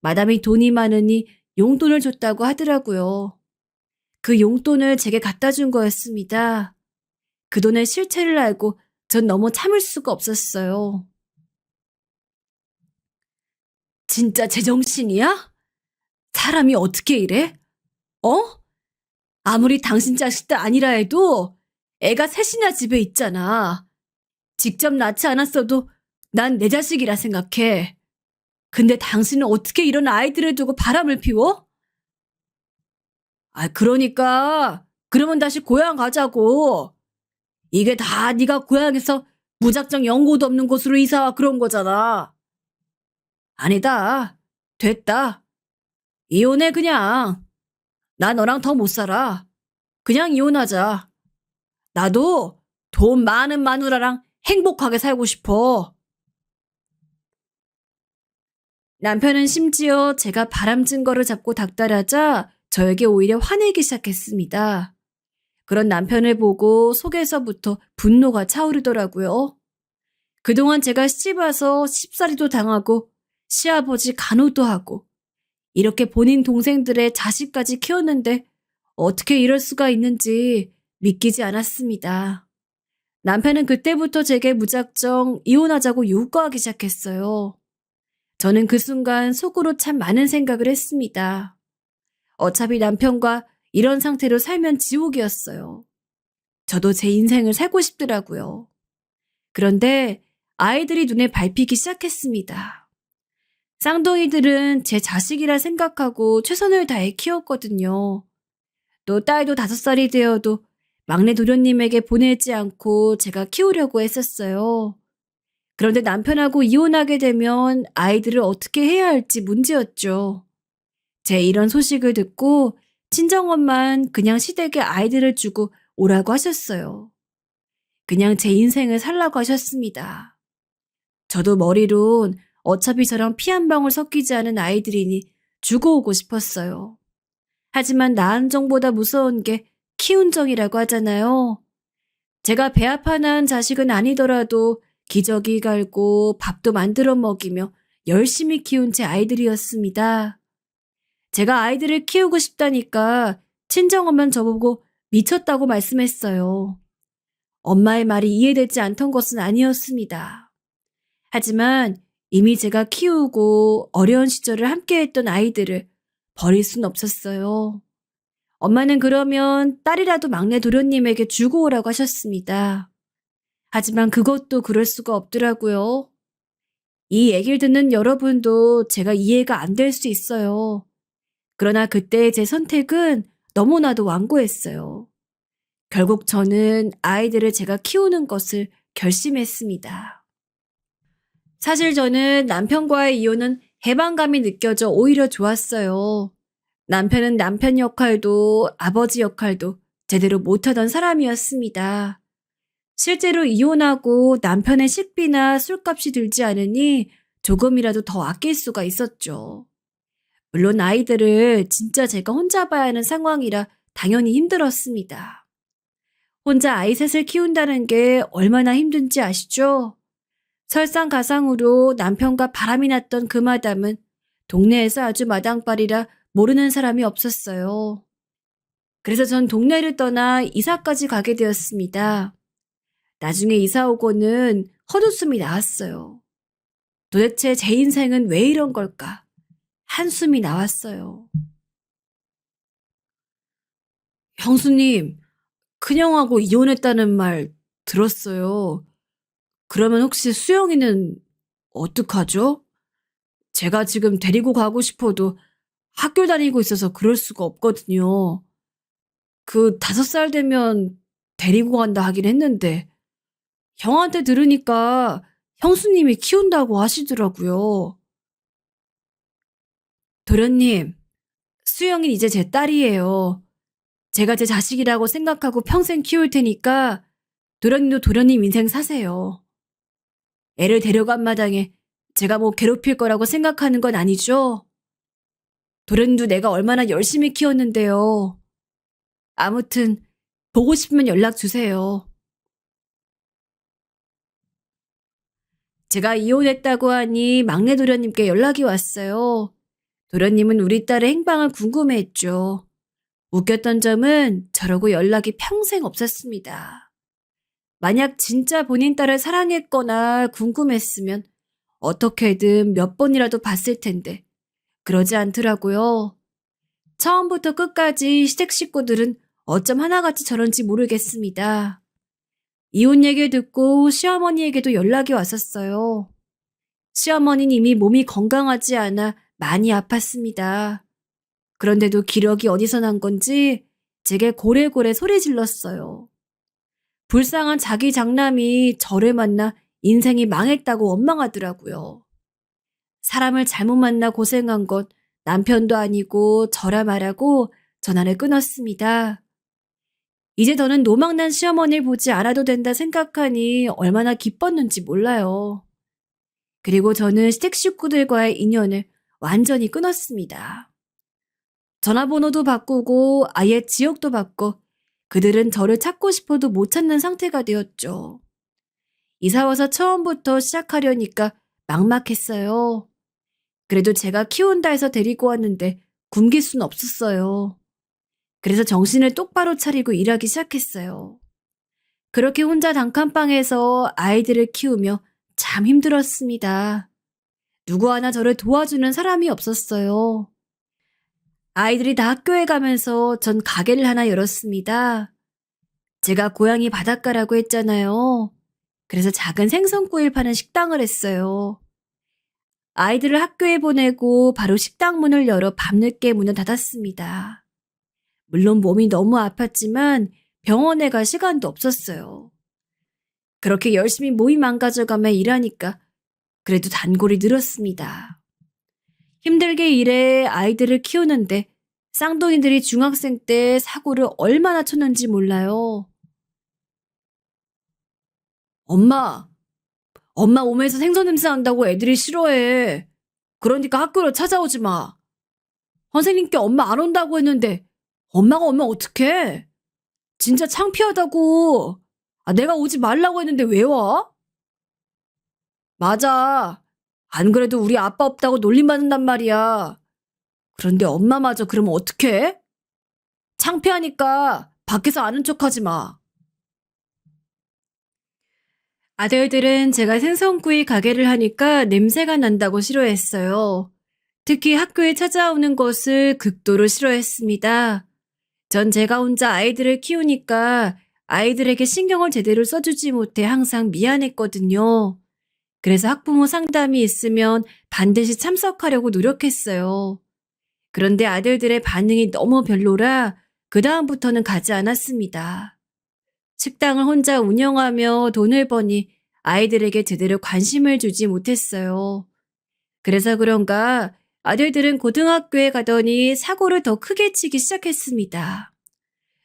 마담이 돈이 많으니 용돈을 줬다고 하더라고요. 그 용돈을 제게 갖다 준 거였습니다. 그 돈의 실체를 알고 전 너무 참을 수가 없었어요. 진짜 제정신이야? 사람이 어떻게 이래? 어? 아무리 당신 자식도 아니라 해도 애가 셋이나 집에 있잖아. 직접 낳지 않았어도 난 내 자식이라 생각해. 근데 당신은 어떻게 이런 아이들을 두고 바람을 피워? 아, 그러니까 그러면 다시 고향 가자고. 이게 다 네가 고향에서 무작정 연고도 없는 곳으로 이사와 그런 거잖아. 아니다. 됐다. 이혼해 그냥. 나 너랑 더 못 살아. 그냥 이혼하자. 나도 돈 많은 마누라랑 행복하게 살고 싶어. 남편은 심지어 제가 바람진 거를 잡고 닥달하자 저에게 오히려 화내기 시작했습니다. 그런 남편을 보고 속에서부터 분노가 차오르더라고요. 그동안 제가 시집와서 쉽사리도 당하고 시아버지 간호도 하고 이렇게 본인 동생들의 자식까지 키웠는데 어떻게 이럴 수가 있는지 믿기지 않았습니다. 남편은 그때부터 제게 무작정 이혼하자고 요구하기 시작했어요. 저는 그 순간 속으로 참 많은 생각을 했습니다. 어차피 남편과 이런 상태로 살면 지옥이었어요. 저도 제 인생을 살고 싶더라고요. 그런데 아이들이 눈에 밟히기 시작했습니다. 쌍둥이들은 제 자식이라 생각하고 최선을 다해 키웠거든요. 또 딸도 5살이 되어도 막내 도련님에게 보내지 않고 제가 키우려고 했었어요. 그런데 남편하고 이혼하게 되면 아이들을 어떻게 해야 할지 문제였죠. 제 이런 소식을 듣고 친정엄만 그냥 시댁에 아이들을 주고 오라고 하셨어요. 그냥 제 인생을 살라고 하셨습니다. 저도 머리론 어차피 저랑 피 한 방울 섞이지 않은 아이들이니 주고 오고 싶었어요. 하지만 낳은 정보다 무서운 게 키운 정이라고 하잖아요. 제가 배 아파 낳은 자식은 아니더라도 기저귀 갈고 밥도 만들어 먹이며 열심히 키운 제 아이들이었습니다. 제가 아이들을 키우고 싶다니까 친정엄마는 저보고 미쳤다고 말씀했어요. 엄마의 말이 이해되지 않던 것은 아니었습니다. 하지만 이미 제가 키우고 어려운 시절을 함께했던 아이들을 버릴 순 없었어요. 엄마는 그러면 딸이라도 막내 도련님에게 주고 오라고 하셨습니다. 하지만 그것도 그럴 수가 없더라고요. 이 얘기를 듣는 여러분도 제가 이해가 안 될 수 있어요. 그러나 그때의 제 선택은 너무나도 완고했어요. 결국 저는 아이들을 제가 키우는 것을 결심했습니다. 사실 저는 남편과의 이혼은 해방감이 느껴져 오히려 좋았어요. 남편은 남편 역할도 아버지 역할도 제대로 못하던 사람이었습니다. 실제로 이혼하고 남편의 식비나 술값이 들지 않으니 조금이라도 더 아낄 수가 있었죠. 물론 아이들을 진짜 제가 혼자 봐야 하는 상황이라 당연히 힘들었습니다. 혼자 아이 셋을 키운다는 게 얼마나 힘든지 아시죠? 설상가상으로 남편과 바람이 났던 그 마담은 동네에서 아주 마당발이라 모르는 사람이 없었어요. 그래서 전 동네를 떠나 이사까지 가게 되었습니다. 나중에 이사 오고는 헛웃음이 나왔어요. 도대체 제 인생은 왜 이런 걸까? 한숨이 나왔어요. 형수님, 큰형하고 이혼했다는 말 들었어요. 그러면 혹시 수영이는 어떡하죠? 제가 지금 데리고 가고 싶어도 학교 다니고 있어서 그럴 수가 없거든요. 그 5살 되면 데리고 간다 하긴 했는데 형한테 들으니까 형수님이 키운다고 하시더라고요. 도련님, 수영이 이제 제 딸이에요. 제가 제 자식이라고 생각하고 평생 키울 테니까 도련님도 도련님 인생 사세요. 애를 데려간 마당에 제가 뭐 괴롭힐 거라고 생각하는 건 아니죠? 도련님도 내가 얼마나 열심히 키웠는데요. 아무튼 보고 싶으면 연락 주세요. 제가 이혼했다고 하니 막내 도련님께 연락이 왔어요. 도련님은 우리 딸의 행방을 궁금해했죠. 웃겼던 점은 저러고 연락이 평생 없었습니다. 만약 진짜 본인 딸을 사랑했거나 궁금했으면 어떻게든 몇 번이라도 봤을 텐데 그러지 않더라고요. 처음부터 끝까지 시댁 식구들은 어쩜 하나같이 저런지 모르겠습니다. 이혼 얘기 듣고 시어머니에게도 연락이 왔었어요. 시어머니는 이미 몸이 건강하지 않아 많이 아팠습니다. 그런데도 기력이 어디서 난 건지 제게 고래고래 소리 질렀어요. 불쌍한 자기 장남이 저를 만나 인생이 망했다고 원망하더라고요. 사람을 잘못 만나 고생한 건 남편도 아니고 저라 말하고 전화를 끊었습니다. 이제 더는 노망난 시어머니를 보지 않아도 된다 생각하니 얼마나 기뻤는지 몰라요. 그리고 저는 시댁 식구들과의 인연을 완전히 끊었습니다. 전화번호도 바꾸고 아예 지역도 바꿔 그들은 저를 찾고 싶어도 못 찾는 상태가 되었죠. 이사 와서 처음부터 시작하려니까 막막했어요. 그래도 제가 키운다 해서 데리고 왔는데 굶길 순 없었어요. 그래서 정신을 똑바로 차리고 일하기 시작했어요. 그렇게 혼자 단칸방에서 아이들을 키우며 참 힘들었습니다. 누구 하나 저를 도와주는 사람이 없었어요. 아이들이 다 학교에 가면서 전 가게를 하나 열었습니다. 제가 고향이 바닷가라고 했잖아요. 그래서 작은 생선구이를 파는 식당을 했어요. 아이들을 학교에 보내고 바로 식당 문을 열어 밤늦게 문을 닫았습니다. 물론 몸이 너무 아팠지만 병원에 갈 시간도 없었어요. 그렇게 열심히 몸이 망가져가며 일하니까 그래도 단골이 늘었습니다. 힘들게 일해 아이들을 키우는데 쌍둥이들이 중학생 때 사고를 얼마나 쳤는지 몰라요. 엄마, 엄마 몸에서 생선 냄새 난다고 애들이 싫어해. 그러니까 학교로 찾아오지 마. 선생님께 엄마 안 온다고 했는데 엄마가 오면 어떡해? 진짜 창피하다고. 내가 오지 말라고 했는데 왜 와? 맞아. 안 그래도 우리 아빠 없다고 놀림받는단 말이야. 그런데 엄마마저 그러면 어떡해? 창피하니까 밖에서 아는 척하지 마. 아들들은 제가 생선구이 가게를 하니까 냄새가 난다고 싫어했어요. 특히 학교에 찾아오는 것을 극도로 싫어했습니다. 전 제가 혼자 아이들을 키우니까 아이들에게 신경을 제대로 써주지 못해 항상 미안했거든요. 그래서 학부모 상담이 있으면 반드시 참석하려고 노력했어요. 그런데 아들들의 반응이 너무 별로라 그다음부터는 가지 않았습니다. 식당을 혼자 운영하며 돈을 버니 아이들에게 제대로 관심을 주지 못했어요. 그래서 그런가 아들들은 고등학교에 가더니 사고를 더 크게 치기 시작했습니다.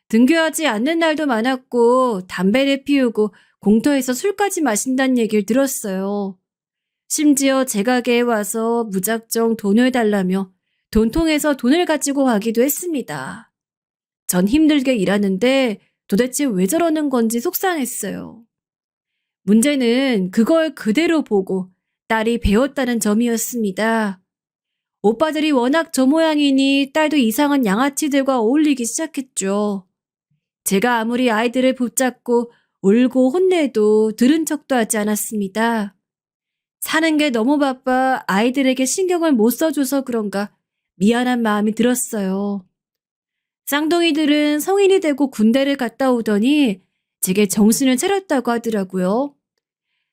등교하지 않는 날도 많았고 담배를 피우고 공터에서 술까지 마신다는 얘기를 들었어요. 심지어 제 가게에 와서 무작정 돈을 달라며 돈통에서 돈을 가지고 가기도 했습니다. 전 힘들게 일하는데 도대체 왜 저러는 건지 속상했어요. 문제는 그걸 그대로 보고 딸이 배웠다는 점이었습니다. 오빠들이 워낙 저 모양이니 딸도 이상한 양아치들과 어울리기 시작했죠. 제가 아무리 아이들을 붙잡고 울고 혼내도 들은 척도 하지 않았습니다. 사는 게 너무 바빠 아이들에게 신경을 못 써줘서 그런가 미안한 마음이 들었어요. 쌍둥이들은 성인이 되고 군대를 갔다 오더니 제게 정신을 차렸다고 하더라고요.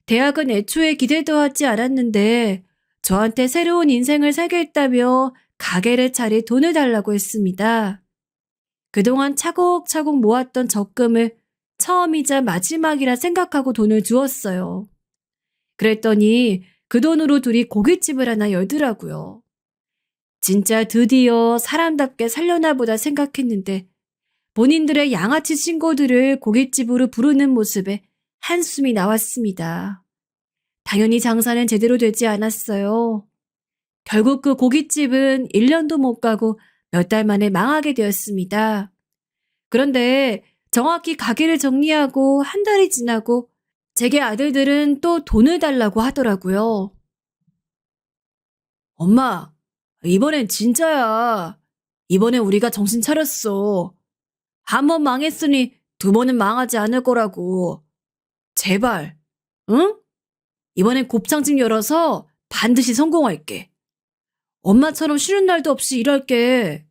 대학은 애초에 기대도 하지 않았는데 저한테 새로운 인생을 살겠다며 가게를 차릴 돈을 달라고 했습니다. 그동안 차곡차곡 모았던 적금을 처음이자 마지막이라 생각하고 돈을 주었어요. 그랬더니 그 돈으로 둘이 고깃집을 하나 열더라고요. 진짜 드디어 사람답게 살려나 보다 생각했는데 본인들의 양아치 친구들을 고깃집으로 부르는 모습에 한숨이 나왔습니다. 당연히 장사는 제대로 되지 않았어요. 결국 그 고깃집은 1년도 못 가고 몇 달 만에 망하게 되었습니다. 그런데 정확히 가게를 정리하고 한 달이 지나고 제게 아들들은 또 돈을 달라고 하더라고요. 엄마, 이번엔 진짜야. 이번에 우리가 정신 차렸어. 한 번 망했으니 두 번은 망하지 않을 거라고. 제발, 응? 이번엔 곱창집 열어서 반드시 성공할게. 엄마처럼 쉬는 날도 없이 일할게.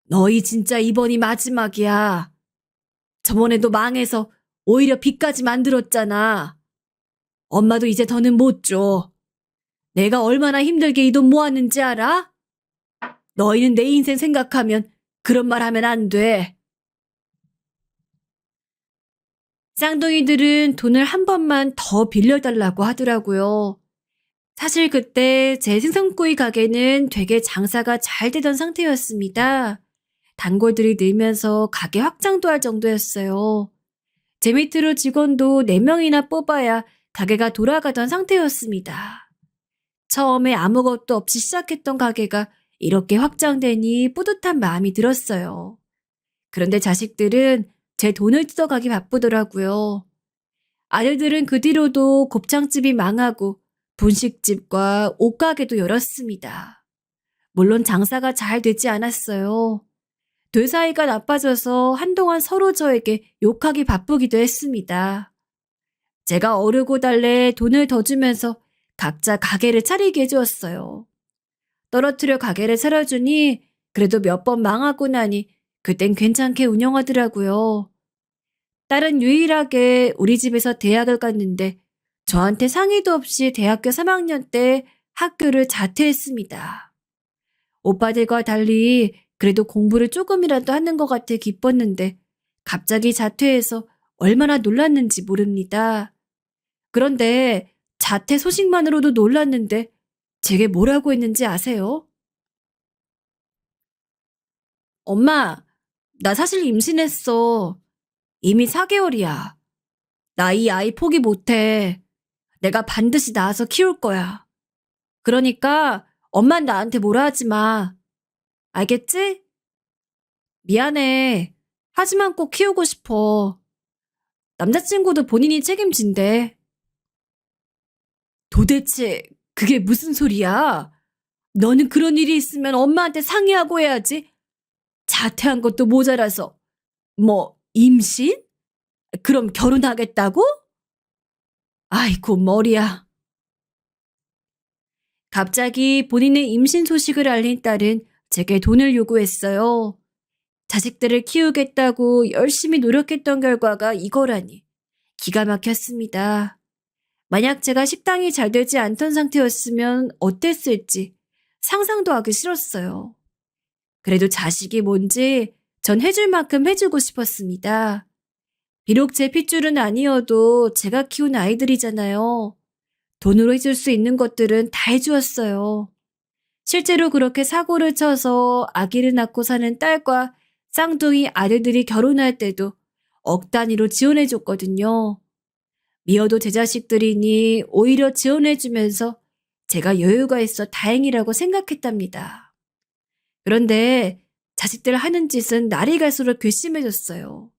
너희 진짜 이번이 마지막이야. 저번에도 망해서 오히려 빚까지 만들었잖아. 엄마도 이제 더는 못 줘. 내가 얼마나 힘들게 이 돈 모았는지 알아? 너희는 내 인생 생각하면 그런 말 하면 안 돼. 쌍둥이들은 돈을 한 번만 더 빌려달라고 하더라고요. 사실 그때 제 생선구이 가게는 되게 장사가 잘 되던 상태였습니다. 단골들이 늘면서 가게 확장도 할 정도였어요. 제 밑으로 직원도 4명이나 뽑아야 가게가 돌아가던 상태였습니다. 처음에 아무것도 없이 시작했던 가게가 이렇게 확장되니 뿌듯한 마음이 들었어요. 그런데 자식들은 제 돈을 뜯어가기 바쁘더라고요. 아들들은 그 뒤로도 곱창집이 망하고 분식집과 옷가게도 열었습니다. 물론 장사가 잘 되지 않았어요. 둘 사이가 나빠져서 한동안 서로 저에게 욕하기 바쁘기도 했습니다. 제가 어르고 달래 돈을 더 주면서 각자 가게를 차리게 해주었어요. 떨어뜨려 가게를 차려주니 그래도 몇 번 망하고 나니 그땐 괜찮게 운영하더라고요. 딸은 유일하게 우리 집에서 대학을 갔는데 저한테 상의도 없이 대학교 3학년 때 학교를 자퇴했습니다. 오빠들과 달리 그래도 공부를 조금이라도 하는 것 같아 기뻤는데 갑자기 자퇴해서 얼마나 놀랐는지 모릅니다. 그런데 자퇴 소식만으로도 놀랐는데 제게 뭐라고 했는지 아세요? 엄마, 나 사실 임신했어. 이미 4개월이야. 나 이 아이 포기 못해. 내가 반드시 낳아서 키울 거야. 그러니까 엄만 나한테 뭐라 하지 마. 알겠지? 미안해. 하지만 꼭 키우고 싶어. 남자친구도 본인이 책임진대. 도대체 그게 무슨 소리야? 너는 그런 일이 있으면 엄마한테 상의하고 해야지. 자퇴한 것도 모자라서. 뭐, 임신? 그럼 결혼하겠다고? 아이고, 머리야. 갑자기 본인의 임신 소식을 알린 딸은 제게 돈을 요구했어요. 자식들을 키우겠다고 열심히 노력했던 결과가 이거라니. 기가 막혔습니다. 만약 제가 식당이 잘 되지 않던 상태였으면 어땠을지 상상도 하기 싫었어요. 그래도 자식이 뭔지 전 해줄 만큼 해주고 싶었습니다. 비록 제 핏줄은 아니어도 제가 키운 아이들이잖아요. 돈으로 해줄 수 있는 것들은 다 해주었어요. 실제로 그렇게 사고를 쳐서 아기를 낳고 사는 딸과 쌍둥이 아들들이 결혼할 때도 억 단위로 지원해줬거든요. 미워도 제 자식들이니 오히려 지원해주면서 제가 여유가 있어 다행이라고 생각했답니다. 그런데 자식들 하는 짓은 날이 갈수록 괘씸해졌어요.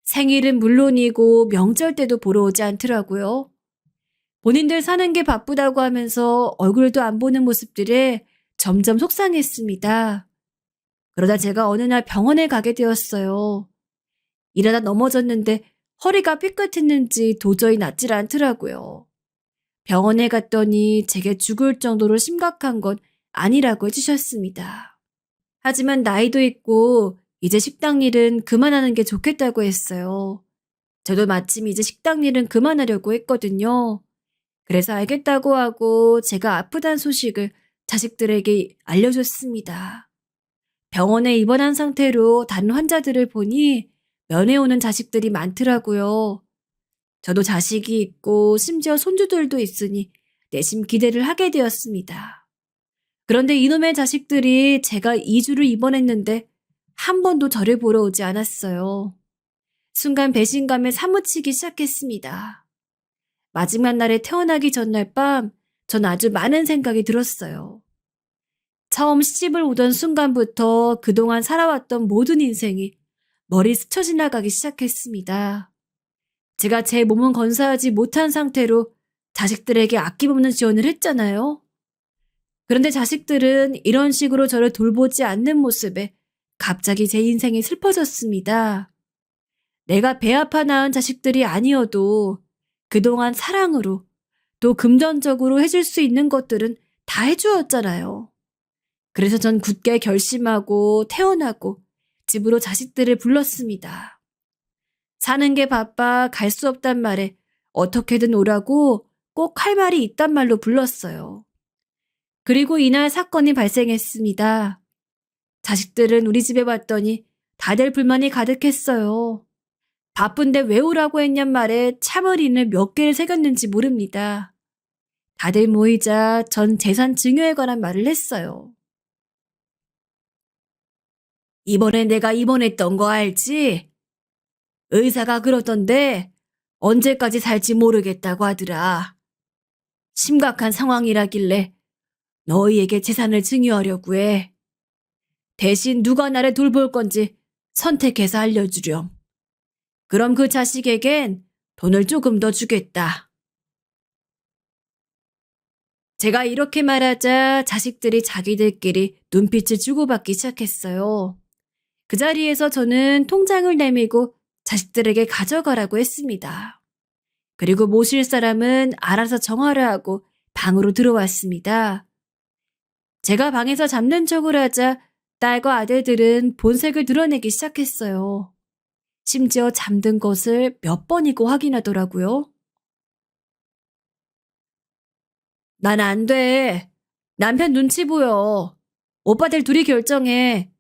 생일은 물론이고 명절 때도 보러 오지 않더라고요. 본인들 사는 게 바쁘다고 하면서 얼굴도 안 보는 모습들에 점점 속상했습니다. 그러다 제가 어느 날 병원에 가게 되었어요. 일하다 넘어졌는데 허리가 삐끗했는지 도저히 낫질 않더라고요. 병원에 갔더니 제게 죽을 정도로 심각한 건 아니라고 해주셨습니다. 하지만 나이도 있고 이제 식당 일은 그만하는 게 좋겠다고 했어요. 저도 마침 이제 식당 일은 그만하려고 했거든요. 그래서 알겠다고 하고 제가 아프단 소식을 자식들에게 알려줬습니다. 병원에 입원한 상태로 다른 환자들을 보니 면회 오는 자식들이 많더라고요. 저도 자식이 있고 심지어 손주들도 있으니 내심 기대를 하게 되었습니다. 그런데 이놈의 자식들이 제가 2주를 입원했는데 한 번도 저를 보러 오지 않았어요. 순간 배신감에 사무치기 시작했습니다. 마지막 날에 태어나기 전날 밤, 전 아주 많은 생각이 들었어요. 처음 시집을 오던 순간부터 그동안 살아왔던 모든 인생이 머리 스쳐 지나가기 시작했습니다. 제가 제 몸은 건사하지 못한 상태로 자식들에게 아낌없는 지원을 했잖아요. 그런데 자식들은 이런 식으로 저를 돌보지 않는 모습에 갑자기 제 인생이 슬퍼졌습니다. 내가 배 아파 낳은 자식들이 아니어도 그동안 사랑으로 또 금전적으로 해줄 수 있는 것들은 다 해주었잖아요. 그래서 전 굳게 결심하고 태어나고 집으로 자식들을 불렀습니다. 사는 게 바빠 갈 수 없단 말에 어떻게든 오라고 꼭 할 말이 있단 말로 불렀어요. 그리고 이날 사건이 발생했습니다. 자식들은 우리 집에 왔더니 다들 불만이 가득했어요. 바쁜데 왜 오라고 했냔 말에 참을인을 몇 개를 새겼는지 모릅니다. 다들 모이자 전 재산 증여에 관한 말을 했어요. 이번에 내가 입원했던 거 알지? 의사가 그러던데 언제까지 살지 모르겠다고 하더라. 심각한 상황이라길래 너희에게 재산을 증여하려고 해. 대신 누가 나를 돌볼 건지 선택해서 알려주렴. 그럼 그 자식에겐 돈을 조금 더 주겠다. 제가 이렇게 말하자 자식들이 자기들끼리 눈빛을 주고받기 시작했어요. 그 자리에서 저는 통장을 내밀고 자식들에게 가져가라고 했습니다. 그리고 모실 사람은 알아서 정하라 하고 방으로 들어왔습니다. 제가 방에서 잡는 척을 하자 딸과 아들들은 본색을 드러내기 시작했어요. 심지어 잠든 것을 몇 번이고 확인하더라고요. 난 안 돼. 남편 눈치 보여. 오빠들 둘이 결정해.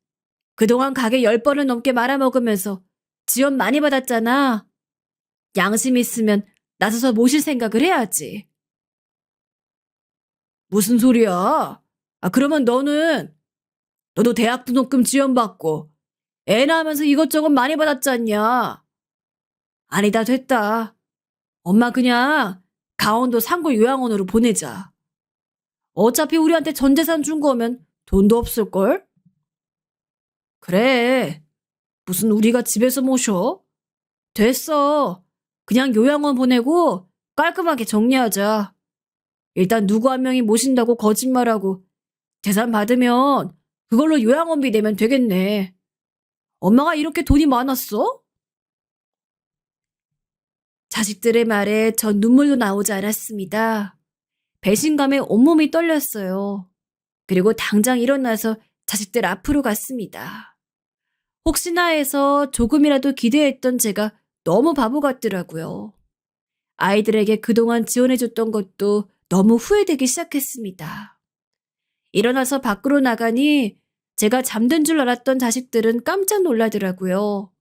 그동안 가게 10번을 넘게 말아먹으면서 지원 많이 받았잖아. 양심 있으면 나서서 모실 생각을 해야지. 무슨 소리야? 그러면 너도 대학 등록금 지원받고 애 낳으면서 이것저것 많이 받았잖냐. 아니다 됐다. 엄마 그냥 강원도 산골 요양원으로 보내자. 어차피 우리한테 전 재산 준 거면 돈도 없을걸? 그래. 무슨 우리가 집에서 모셔? 됐어. 그냥 요양원 보내고 깔끔하게 정리하자. 일단 누구 한 명이 모신다고 거짓말하고 재산 받으면 그걸로 요양원비 내면 되겠네. 엄마가 이렇게 돈이 많았어? 자식들의 말에 전 눈물도 나오지 않았습니다. 배신감에 온몸이 떨렸어요. 그리고 당장 일어나서 자식들 앞으로 갔습니다. 혹시나 해서 조금이라도 기대했던 제가 너무 바보 같더라고요. 아이들에게 그동안 지원해줬던 것도 너무 후회되기 시작했습니다. 일어나서 밖으로 나가니 제가 잠든 줄 알았던 자식들은 깜짝 놀라더라고요.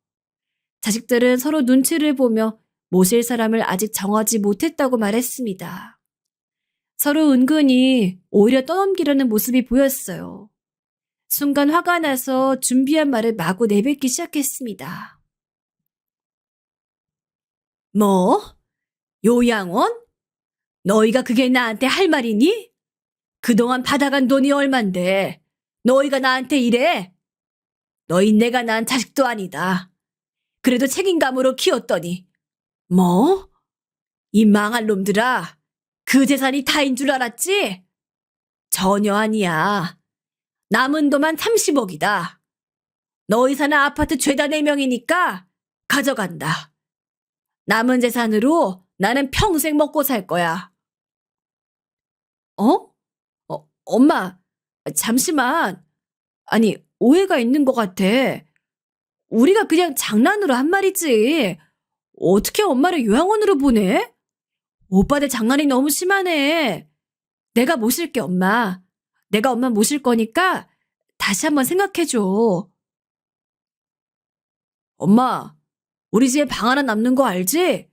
자식들은 서로 눈치를 보며 모실 사람을 아직 정하지 못했다고 말했습니다. 서로 은근히 오히려 떠넘기려는 모습이 보였어요. 순간 화가 나서 준비한 말을 마구 내뱉기 시작했습니다. 뭐? 요양원? 너희가 그게 나한테 할 말이니? 그동안 받아간 돈이 얼만데 너희가 나한테 이래? 너희 내가 낳은 자식도 아니다. 그래도 책임감으로 키웠더니 뭐? 이 망할 놈들아. 그 재산이 다인 줄 알았지? 전혀 아니야. 남은 돈만 30억이다. 너희 사는 아파트 죄다 4명이니까 가져간다. 남은 재산으로 나는 평생 먹고 살 거야. 어? 엄마, 잠시만. 아니, 오해가 있는 것 같아. 우리가 그냥 장난으로 한 말이지. 어떻게 엄마를 요양원으로 보내? 오빠들 장난이 너무 심하네. 내가 모실게, 엄마. 내가 엄마 모실 거니까 다시 한번 생각해줘. 엄마, 우리 집에 방 하나 남는 거 알지?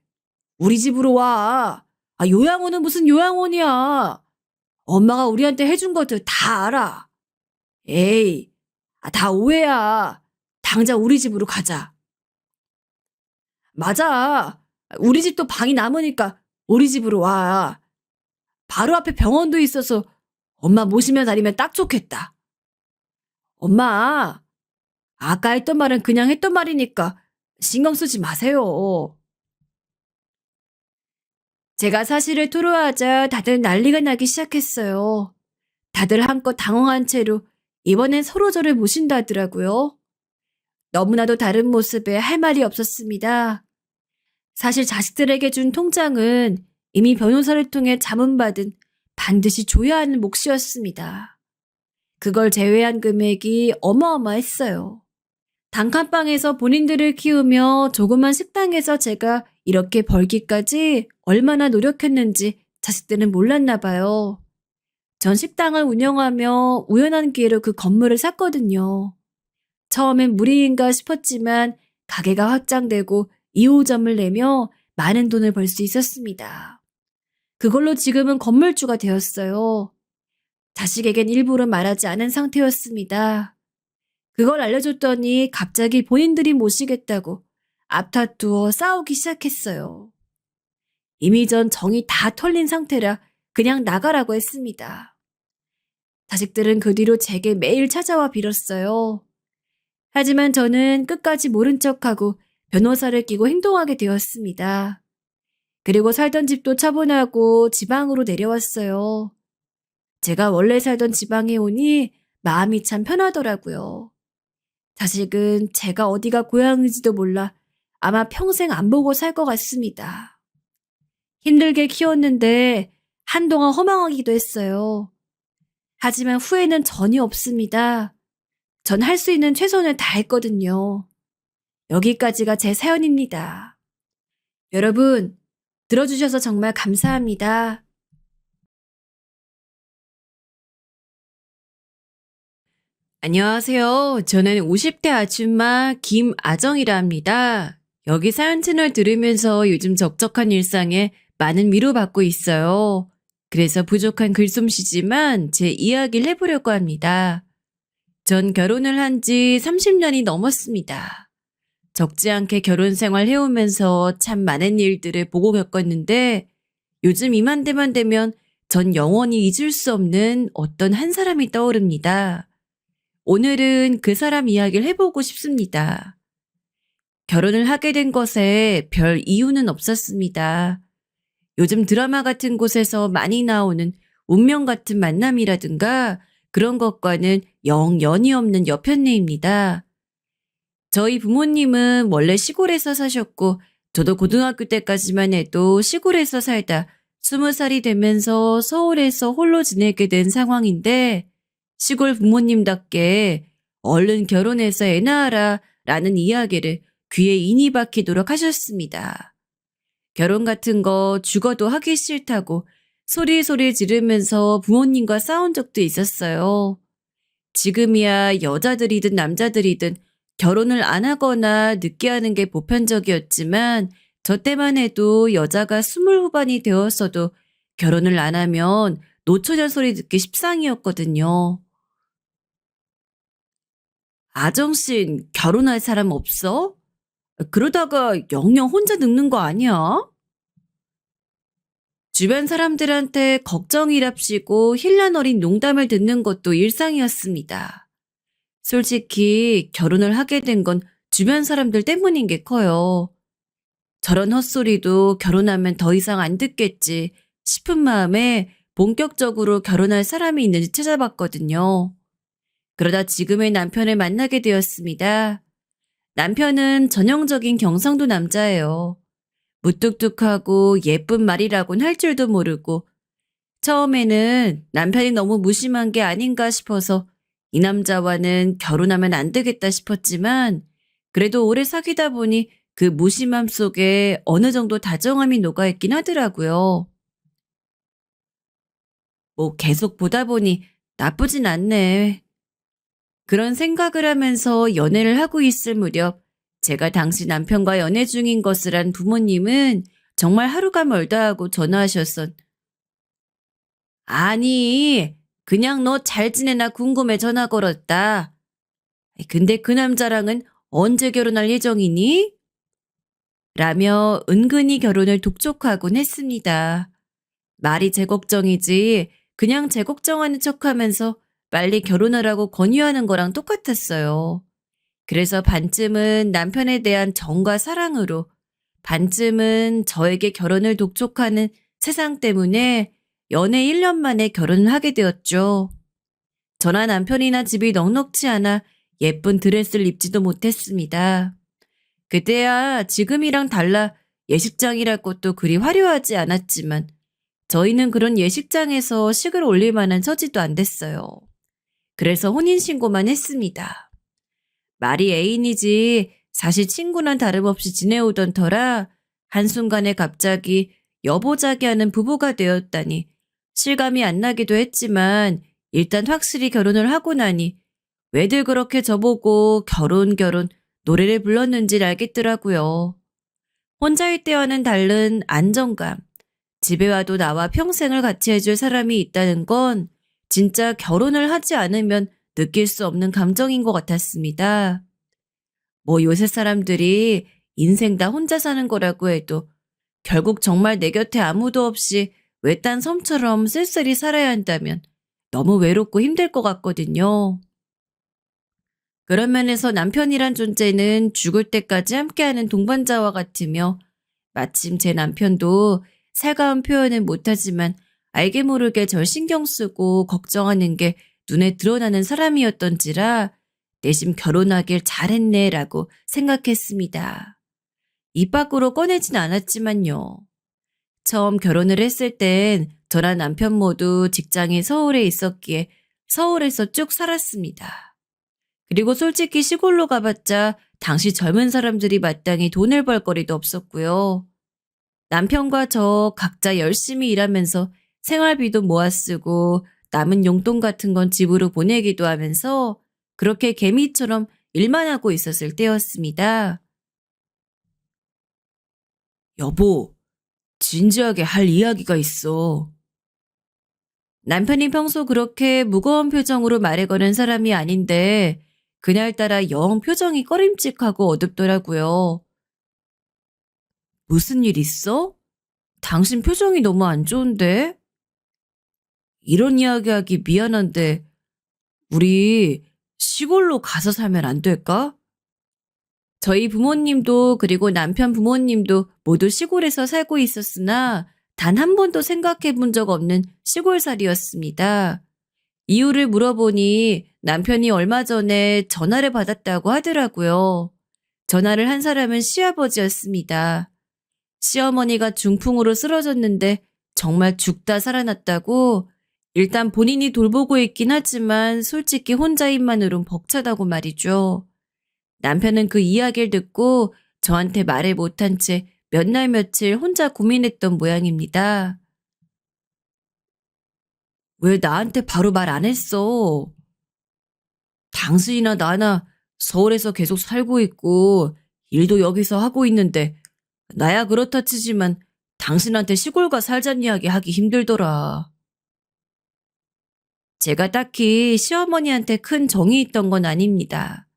우리 집으로 와. 요양원은 무슨 요양원이야. 엄마가 우리한테 해준 것들 다 알아. 에이, 다 오해야. 당장 우리 집으로 가자. 맞아. 우리 집도 방이 남으니까 우리 집으로 와. 바로 앞에 병원도 있어서 엄마 모시며 다니면 딱 좋겠다. 엄마, 아까 했던 말은 그냥 했던 말이니까 신경 쓰지 마세요. 제가 사실을 토로하자 다들 난리가 나기 시작했어요. 다들 한껏 당황한 채로 이번엔 서로 저를 모신다 하더라고요. 너무나도 다른 모습에 할 말이 없었습니다. 사실 자식들에게 준 통장은 이미 변호사를 통해 자문받은 반드시 줘야 하는 몫이었습니다. 그걸 제외한 금액이 어마어마했어요. 단칸방에서 본인들을 키우며 조그만 식당에서 제가 이렇게 벌기까지 얼마나 노력했는지 자식들은 몰랐나 봐요. 전 식당을 운영하며 우연한 기회로 그 건물을 샀거든요. 처음엔 무리인가 싶었지만 가게가 확장되고 2호점을 내며 많은 돈을 벌 수 있었습니다. 그걸로 지금은 건물주가 되었어요. 자식에겐 일부러 말하지 않은 상태였습니다. 그걸 알려줬더니 갑자기 본인들이 모시겠다고 앞다투어 싸우기 시작했어요. 이미 전 정이 다 털린 상태라 그냥 나가라고 했습니다. 자식들은 그 뒤로 제게 매일 찾아와 빌었어요. 하지만 저는 끝까지 모른 척하고 변호사를 끼고 행동하게 되었습니다. 그리고 살던 집도 처분하고 지방으로 내려왔어요. 제가 원래 살던 지방에 오니 마음이 참 편하더라고요. 자식은 제가 어디가 고향인지도 몰라 아마 평생 안 보고 살 것 같습니다. 힘들게 키웠는데 한동안 허망하기도 했어요. 하지만 후회는 전혀 없습니다. 전 할 수 있는 최선을 다했거든요. 여기까지가 제 사연입니다. 여러분, 들어주셔서 정말 감사합니다. 안녕하세요. 저는 50대 아줌마 김아정이라 합니다. 여기 사연 채널 들으면서 요즘 적적한 일상에 많은 위로받고 있어요. 그래서 부족한 글솜씨지만 제 이야기를 해보려고 합니다. 전 결혼을 한 지 30년이 넘었습니다. 적지 않게 결혼 생활 해오면서 참 많은 일들을 보고 겪었는데 요즘 이맘때만 되면 전 영원히 잊을 수 없는 어떤 한 사람이 떠오릅니다. 오늘은 그 사람 이야기를 해보고 싶습니다. 결혼을 하게 된 것에 별 이유는 없었습니다. 요즘 드라마 같은 곳에서 많이 나오는 운명 같은 만남이라든가 그런 것과는 영 연이 없는 여편네입니다. 저희 부모님은 원래 시골에서 사셨고 저도 고등학교 때까지만 해도 시골에서 살다 20살이 되면서 서울에서 홀로 지내게 된 상황인데 시골 부모님답게 얼른 결혼해서 애 낳아라 라는 이야기를 귀에 인이 박히도록 하셨습니다. 결혼 같은 거 죽어도 하기 싫다고 소리소리 지르면서 부모님과 싸운 적도 있었어요. 지금이야 여자들이든 남자들이든 결혼을 안 하거나 늦게 하는 게 보편적이었지만 저 때만 해도 여자가 20 후반이 되었어도 결혼을 안 하면 노처녀 소리 듣기 십상이었거든요. 아정씨 결혼할 사람 없어? 그러다가 영영 혼자 늙는 거 아니야? 주변 사람들한테 걱정이랍시고 힐난 어린 농담을 듣는 것도 일상이었습니다. 솔직히 결혼을 하게 된 건 주변 사람들 때문인 게 커요. 저런 헛소리도 결혼하면 더 이상 안 듣겠지 싶은 마음에 본격적으로 결혼할 사람이 있는지 찾아봤거든요. 그러다 지금의 남편을 만나게 되었습니다. 남편은 전형적인 경상도 남자예요. 무뚝뚝하고 예쁜 말이라곤 할 줄도 모르고 처음에는 남편이 너무 무심한 게 아닌가 싶어서 이 남자와는 결혼하면 안 되겠다 싶었지만 그래도 오래 사귀다 보니 그 무심함 속에 어느 정도 다정함이 녹아있긴 하더라고요. 뭐 계속 보다 보니 나쁘진 않네. 그런 생각을 하면서 연애를 하고 있을 무렵 제가 당시 남편과 연애 중인 것을 안 부모님은 정말 하루가 멀다 하고 전화하셨선. 아니, 그냥 너 잘 지내나 궁금해 전화 걸었다. 근데 그 남자랑은 언제 결혼할 예정이니? 라며 은근히 결혼을 독촉하곤 했습니다. 말이 제 걱정이지 그냥 제 걱정하는 척하면서 빨리 결혼하라고 권유하는 거랑 똑같았어요. 그래서 반쯤은 남편에 대한 정과 사랑으로 반쯤은 저에게 결혼을 독촉하는 세상 때문에 연애 1년 만에 결혼을 하게 되었죠. 저나 남편이나 집이 넉넉지 않아 예쁜 드레스를 입지도 못했습니다. 그때야 지금이랑 달라 예식장이랄 것도 그리 화려하지 않았지만 저희는 그런 예식장에서 식을 올릴 만한 처지도 안 됐어요. 그래서 혼인신고만 했습니다. 말이 애인이지 사실 친구는 다름없이 지내오던 터라 한순간에 갑자기 여보자기하는 부부가 되었다니 실감이 안 나기도 했지만 일단 확실히 결혼을 하고 나니 왜들 그렇게 저보고 결혼 노래를 불렀는지 알겠더라고요. 혼자일 때와는 다른 안정감, 집에 와도 나와 평생을 같이 해줄 사람이 있다는 건 진짜 결혼을 하지 않으면 느낄 수 없는 감정인 것 같았습니다. 뭐 요새 사람들이 인생 다 혼자 사는 거라고 해도 결국 정말 내 곁에 아무도 없이 외딴 섬처럼 쓸쓸히 살아야 한다면 너무 외롭고 힘들 것 같거든요. 그런 면에서 남편이란 존재는 죽을 때까지 함께하는 동반자와 같으며 마침 제 남편도 살가운 표현은 못하지만 알게 모르게 절 신경 쓰고 걱정하는 게 눈에 드러나는 사람이었던지라 내심 결혼하길 잘했네라고 생각했습니다. 입 밖으로 꺼내진 않았지만요. 처음 결혼을 했을 땐 저랑 남편 모두 직장이 서울에 있었기에 서울에서 쭉 살았습니다. 그리고 솔직히 시골로 가봤자 당시 젊은 사람들이 마땅히 돈을 벌 거리도 없었고요. 남편과 저 각자 열심히 일하면서 생활비도 모아 쓰고 남은 용돈 같은 건 집으로 보내기도 하면서 그렇게 개미처럼 일만 하고 있었을 때였습니다. 여보, 진지하게 할 이야기가 있어. 남편이 평소 그렇게 무거운 표정으로 말을 거는 사람이 아닌데 그날따라 영 표정이 꺼림칙하고 어둡더라고요. 무슨 일 있어? 당신 표정이 너무 안 좋은데? 이런 이야기하기 미안한데 우리 시골로 가서 살면 안 될까? 저희 부모님도 그리고 남편 부모님도 모두 시골에서 살고 있었으나 단 한 번도 생각해 본 적 없는 시골살이였습니다. 이유를 물어보니 남편이 얼마 전에 전화를 받았다고 하더라고요. 전화를 한 사람은 시아버지였습니다. 시어머니가 중풍으로 쓰러졌는데 정말 죽다 살아났다고 일단 본인이 돌보고 있긴 하지만 솔직히 혼자인만으론 벅차다고 말이죠. 남편은 그 이야기를 듣고 저한테 말을 못한 채 몇 날 며칠 혼자 고민했던 모양입니다. 왜 나한테 바로 말 안 했어? 당신이나 나나 서울에서 계속 살고 있고 일도 여기서 하고 있는데 나야 그렇다 치지만 당신한테 시골 가 살자는 이야기 하기 힘들더라. 제가 딱히 시어머니한테 큰 정이 있던 건 아닙니다.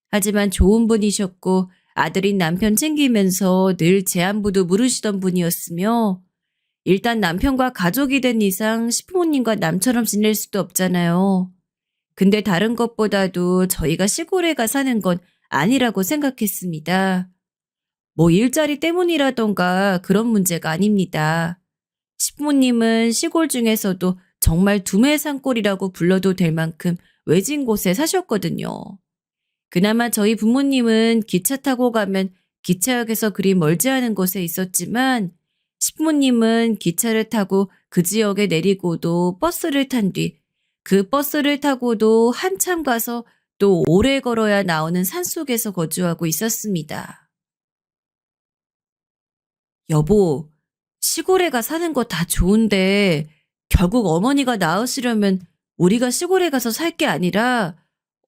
하지만 좋은 분이셨고 아들인 남편 챙기면서 늘 제 안부도 물으시던 분이었으며 일단 남편과 가족이 된 이상 시부모님과 남처럼 지낼 수도 없잖아요. 근데 다른 것보다도 저희가 시골에 가 사는 건 아니라고 생각했습니다. 뭐 일자리 때문이라던가 그런 문제가 아닙니다. 시부모님은 시골 중에서도 정말 두메산골이라고 불러도 될 만큼 외진 곳에 사셨거든요. 그나마 저희 부모님은 기차 타고 가면 기차역에서 그리 멀지 않은 곳에 있었지만 시부모님은 기차를 타고 그 지역에 내리고도 버스를 탄 뒤 그 버스를 타고도 한참 가서 또 오래 걸어야 나오는 산속에서 거주하고 있었습니다. 여보, 시골에 가 사는 거 다 좋은데 결국 어머니가 나으시려면 우리가 시골에 가서 살 게 아니라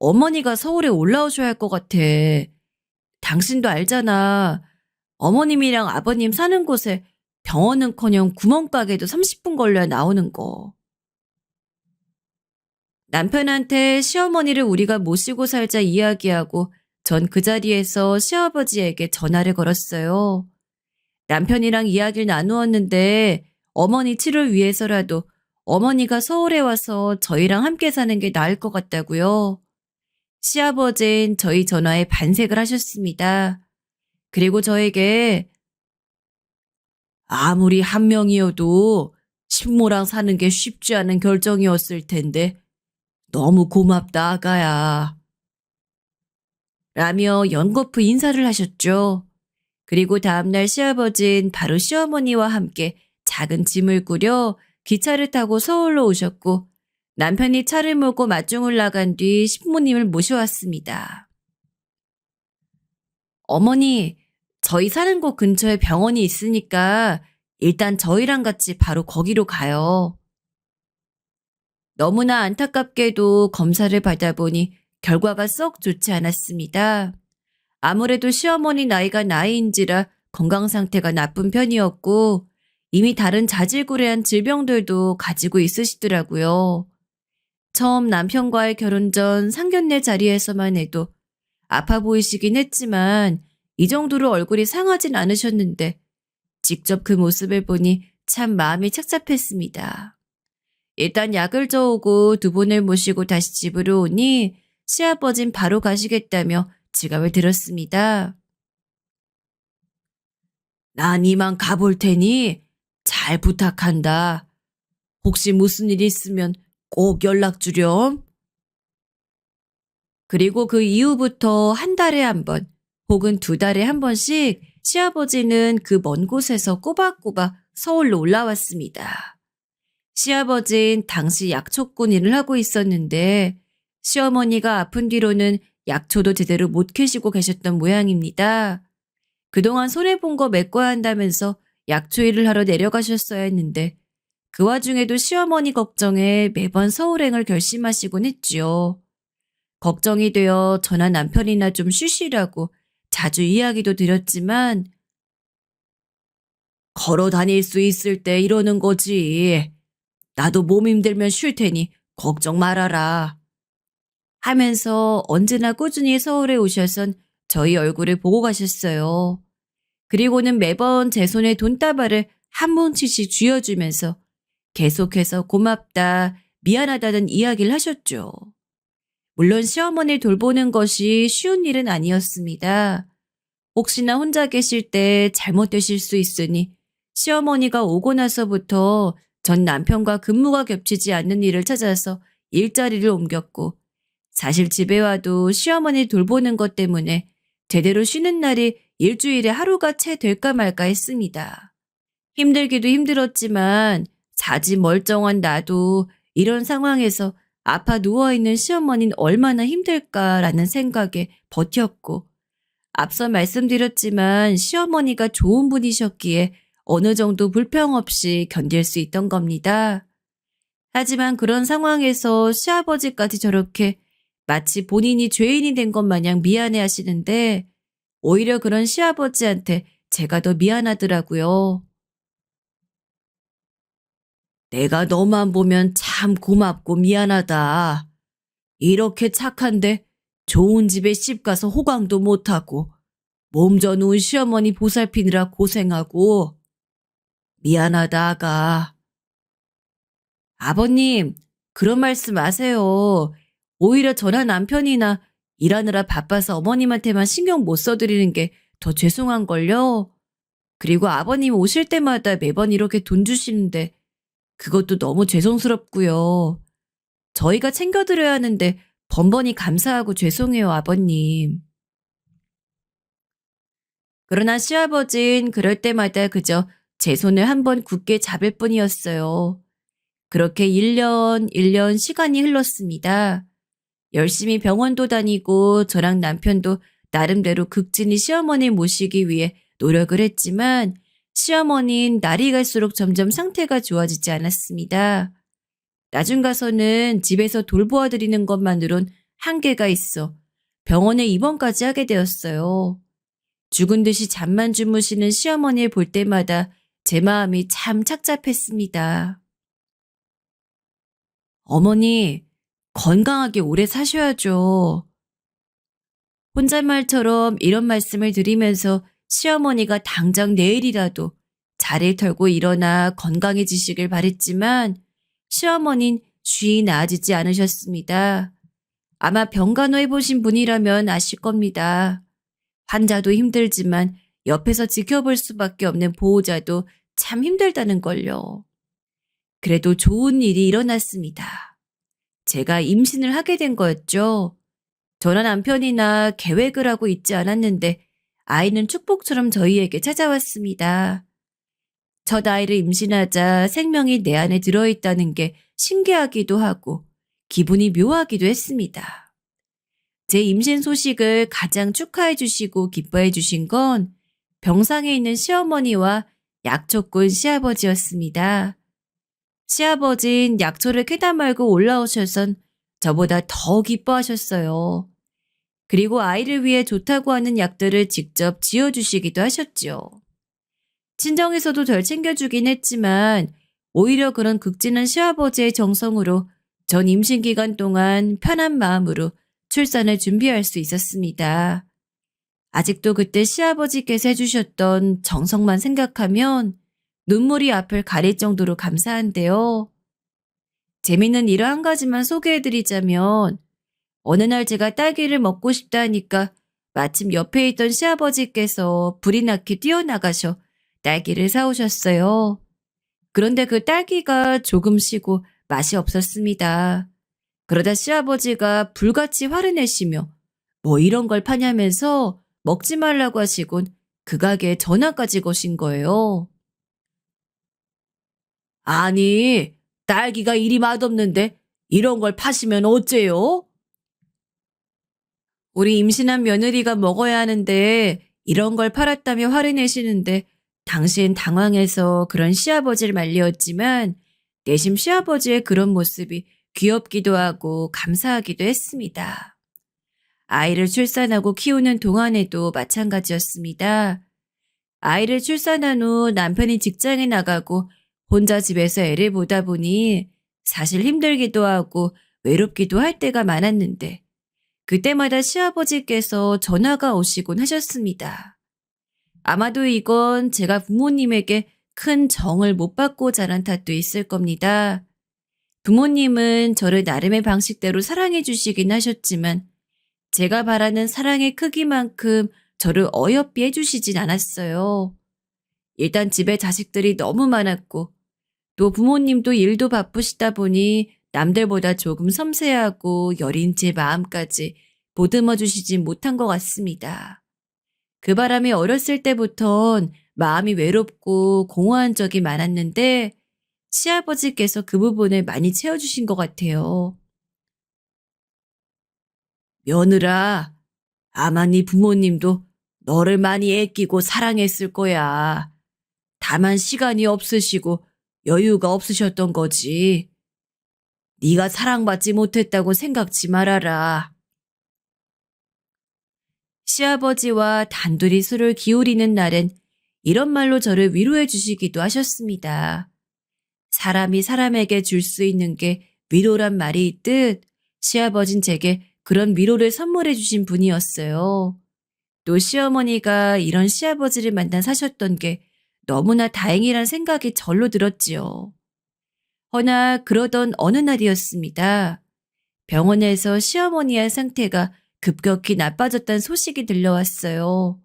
어머니가 서울에 올라오셔야 할 것 같아. 당신도 알잖아. 어머님이랑 아버님 사는 곳에 병원은커녕 구멍가게도 30분 걸려야 나오는 거. 남편한테 시어머니를 우리가 모시고 살자 이야기하고 전 그 자리에서 시아버지에게 전화를 걸었어요. 남편이랑 이야기를 나누었는데 어머니 치료를 위해서라도 어머니가 서울에 와서 저희랑 함께 사는 게 나을 것 같다고요. 시아버지는 저희 전화에 반색을 하셨습니다. 그리고 저에게 아무리 한 명이어도 식모랑 사는 게 쉽지 않은 결정이었을 텐데 너무 고맙다, 아가야. 라며 연거푸 인사를 하셨죠. 그리고 다음날 시아버진 바로 시어머니와 함께 작은 짐을 꾸려 기차를 타고 서울로 오셨고 남편이 차를 몰고 맞중을 나간 뒤 신부님을 모셔왔습니다. 어머니, 저희 사는 곳 근처에 병원이 있으니까 일단 저희랑 같이 바로 거기로 가요. 너무나 안타깝게도 검사를 받아보니 결과가 썩 좋지 않았습니다. 아무래도 시어머니 나이가 나이인지라 건강 상태가 나쁜 편이었고 이미 다른 자질구레한 질병들도 가지고 있으시더라고요. 처음 남편과의 결혼 전 상견례 자리에서만 해도 아파 보이시긴 했지만 이 정도로 얼굴이 상하진 않으셨는데 직접 그 모습을 보니 참 마음이 착잡했습니다. 일단 약을 저오고 두 분을 모시고 다시 집으로 오니 시아버진 바로 가시겠다며 지갑을 들었습니다. 난 이만 가볼 테니 잘 부탁한다. 혹시 무슨 일 있으면 꼭 연락 주렴. 그리고 그 이후부터 한 달에 한 번 혹은 두 달에 한 번씩 시아버지는 그 먼 곳에서 꼬박꼬박 서울로 올라왔습니다. 시아버진 당시 약초꾼 일을 하고 있었는데 시어머니가 아픈 뒤로는 약초도 제대로 못 캐시고 계셨던 모양입니다. 그동안 손해본 거 메꿔야 한다면서 약초 일을 하러 내려가셨어야 했는데 그 와중에도 시어머니 걱정에 매번 서울행을 결심하시곤 했지요. 걱정이 되어 저나 남편이나 좀 쉬시라고 자주 이야기도 드렸지만 걸어 다닐 수 있을 때 이러는 거지. 나도 몸 힘들면 쉴 테니 걱정 말아라. 하면서 언제나 꾸준히 서울에 오셔선 저희 얼굴을 보고 가셨어요. 그리고는 매번 제 손에 돈다발을 한 뭉치씩 쥐어주면서 계속해서 고맙다, 미안하다는 이야기를 하셨죠. 물론 시어머니를 돌보는 것이 쉬운 일은 아니었습니다. 혹시나 혼자 계실 때 잘못되실 수 있으니 시어머니가 오고 나서부터 전 남편과 근무가 겹치지 않는 일을 찾아서 일자리를 옮겼고 사실 집에 와도 시어머니 돌보는 것 때문에 제대로 쉬는 날이 일주일에 하루가 채 될까 말까 했습니다. 힘들기도 힘들었지만 자지 멀쩡한 나도 이런 상황에서 아파 누워있는 시어머니는 얼마나 힘들까라는 생각에 버텼고 앞서 말씀드렸지만 시어머니가 좋은 분이셨기에 어느 정도 불평 없이 견딜 수 있던 겁니다. 하지만 그런 상황에서 시아버지까지 저렇게 마치 본인이 죄인이 된 것 마냥 미안해 하시는데 오히려 그런 시아버지한테 제가 더 미안하더라고요. 내가 너만 보면 참 고맙고 미안하다. 이렇게 착한데 좋은 집에 씹가서 호강도 못하고 몸져 누운 시어머니 보살피느라 고생하고 미안하다 아가. 아버님 그런 말씀 마세요. 오히려 저나 남편이나 일하느라 바빠서 어머님한테만 신경 못 써드리는 게 더 죄송한걸요. 그리고 아버님 오실 때마다 매번 이렇게 돈 주시는데 그것도 너무 죄송스럽고요. 저희가 챙겨드려야 하는데 번번이 감사하고 죄송해요, 아버님. 그러나 시아버진 그럴 때마다 그저 제 손을 한번 굳게 잡을 뿐이었어요. 그렇게 1년 시간이 흘렀습니다. 열심히 병원도 다니고 저랑 남편도 나름대로 극진히 시어머니 모시기 위해 노력을 했지만 시어머니는 날이 갈수록 점점 상태가 좋아지지 않았습니다. 나중 가서는 집에서 돌보아드리는 것만으론 한계가 있어 병원에 입원까지 하게 되었어요. 죽은 듯이 잠만 주무시는 시어머니를 볼 때마다 제 마음이 참 착잡했습니다. 어머니, 건강하게 오래 사셔야죠. 혼잣말처럼 이런 말씀을 드리면서 시어머니가 당장 내일이라도 자리를 털고 일어나 건강해지시길 바랬지만 시어머니는 쉬이 나아지지 않으셨습니다. 아마 병간호 해보신 분이라면 아실 겁니다. 환자도 힘들지만 옆에서 지켜볼 수밖에 없는 보호자도 참 힘들다는 걸요. 그래도 좋은 일이 일어났습니다. 제가 임신을 하게 된 거였죠. 저나 남편이나 계획을 하고 있지 않았는데 아이는 축복처럼 저희에게 찾아왔습니다. 첫 아이를 임신하자 생명이 내 안에 들어있다는 게 신기하기도 하고 기분이 묘하기도 했습니다. 제 임신 소식을 가장 축하해 주시고 기뻐해 주신 건 병상에 있는 시어머니와 약초꾼 시아버지였습니다. 시아버진 약초를 캐다 말고 올라오셔선 저보다 더 기뻐하셨어요. 그리고 아이를 위해 좋다고 하는 약들을 직접 지어주시기도 하셨죠. 친정에서도 덜 챙겨주긴 했지만 오히려 그런 극진한 시아버지의 정성으로 전 임신 기간 동안 편한 마음으로 출산을 준비할 수 있었습니다. 아직도 그때 시아버지께서 해주셨던 정성만 생각하면 눈물이 앞을 가릴 정도로 감사한데요. 재밌는 일 한 가지만 소개해드리자면 어느 날 제가 딸기를 먹고 싶다 하니까 마침 옆에 있던 시아버지께서 불이 나게 뛰어나가셔 딸기를 사오셨어요. 그런데 그 딸기가 조금 시고 맛이 없었습니다. 그러다 시아버지가 불같이 화를 내시며 뭐 이런 걸 파냐면서 먹지 말라고 하시곤 그 가게에 전화까지 거신 거예요. 아니, 딸기가 이리 맛없는데 이런 걸 파시면 어째요? 우리 임신한 며느리가 먹어야 하는데 이런 걸 팔았다며 화를 내시는데 당신 당황해서 그런 시아버지를 말리었지만 내심 시아버지의 그런 모습이 귀엽기도 하고 감사하기도 했습니다. 아이를 출산하고 키우는 동안에도 마찬가지였습니다. 아이를 출산한 후 남편이 직장에 나가고 혼자 집에서 애를 보다 보니 사실 힘들기도 하고 외롭기도 할 때가 많았는데 그때마다 시아버지께서 전화가 오시곤 하셨습니다. 아마도 이건 제가 부모님에게 큰 정을 못 받고 자란 탓도 있을 겁니다. 부모님은 저를 나름의 방식대로 사랑해 주시긴 하셨지만 제가 바라는 사랑의 크기만큼 저를 어여삐 해주시진 않았어요. 일단 집에 자식들이 너무 많았고 또 부모님도 일도 바쁘시다 보니 남들보다 조금 섬세하고 여린 제 마음까지 보듬어 주시진 못한 것 같습니다. 그 바람에 어렸을 때부턴 마음이 외롭고 공허한 적이 많았는데 시아버지께서 그 부분을 많이 채워주신 것 같아요. 며느라, 아마 네 부모님도 너를 많이 애끼고 사랑했을 거야. 다만 시간이 없으시고 여유가 없으셨던 거지. 네가 사랑받지 못했다고 생각지 말아라. 시아버지와 단둘이 술을 기울이는 날엔 이런 말로 저를 위로해 주시기도 하셨습니다. 사람이 사람에게 줄 수 있는 게 위로란 말이 있듯 시아버진 제게 그런 위로를 선물해 주신 분이었어요. 또 시어머니가 이런 시아버지를 만나 사셨던 게 너무나 다행이란 생각이 절로 들었지요. 허나 그러던 어느 날이었습니다. 병원에서 시어머니의 상태가 급격히 나빠졌다는 소식이 들려왔어요.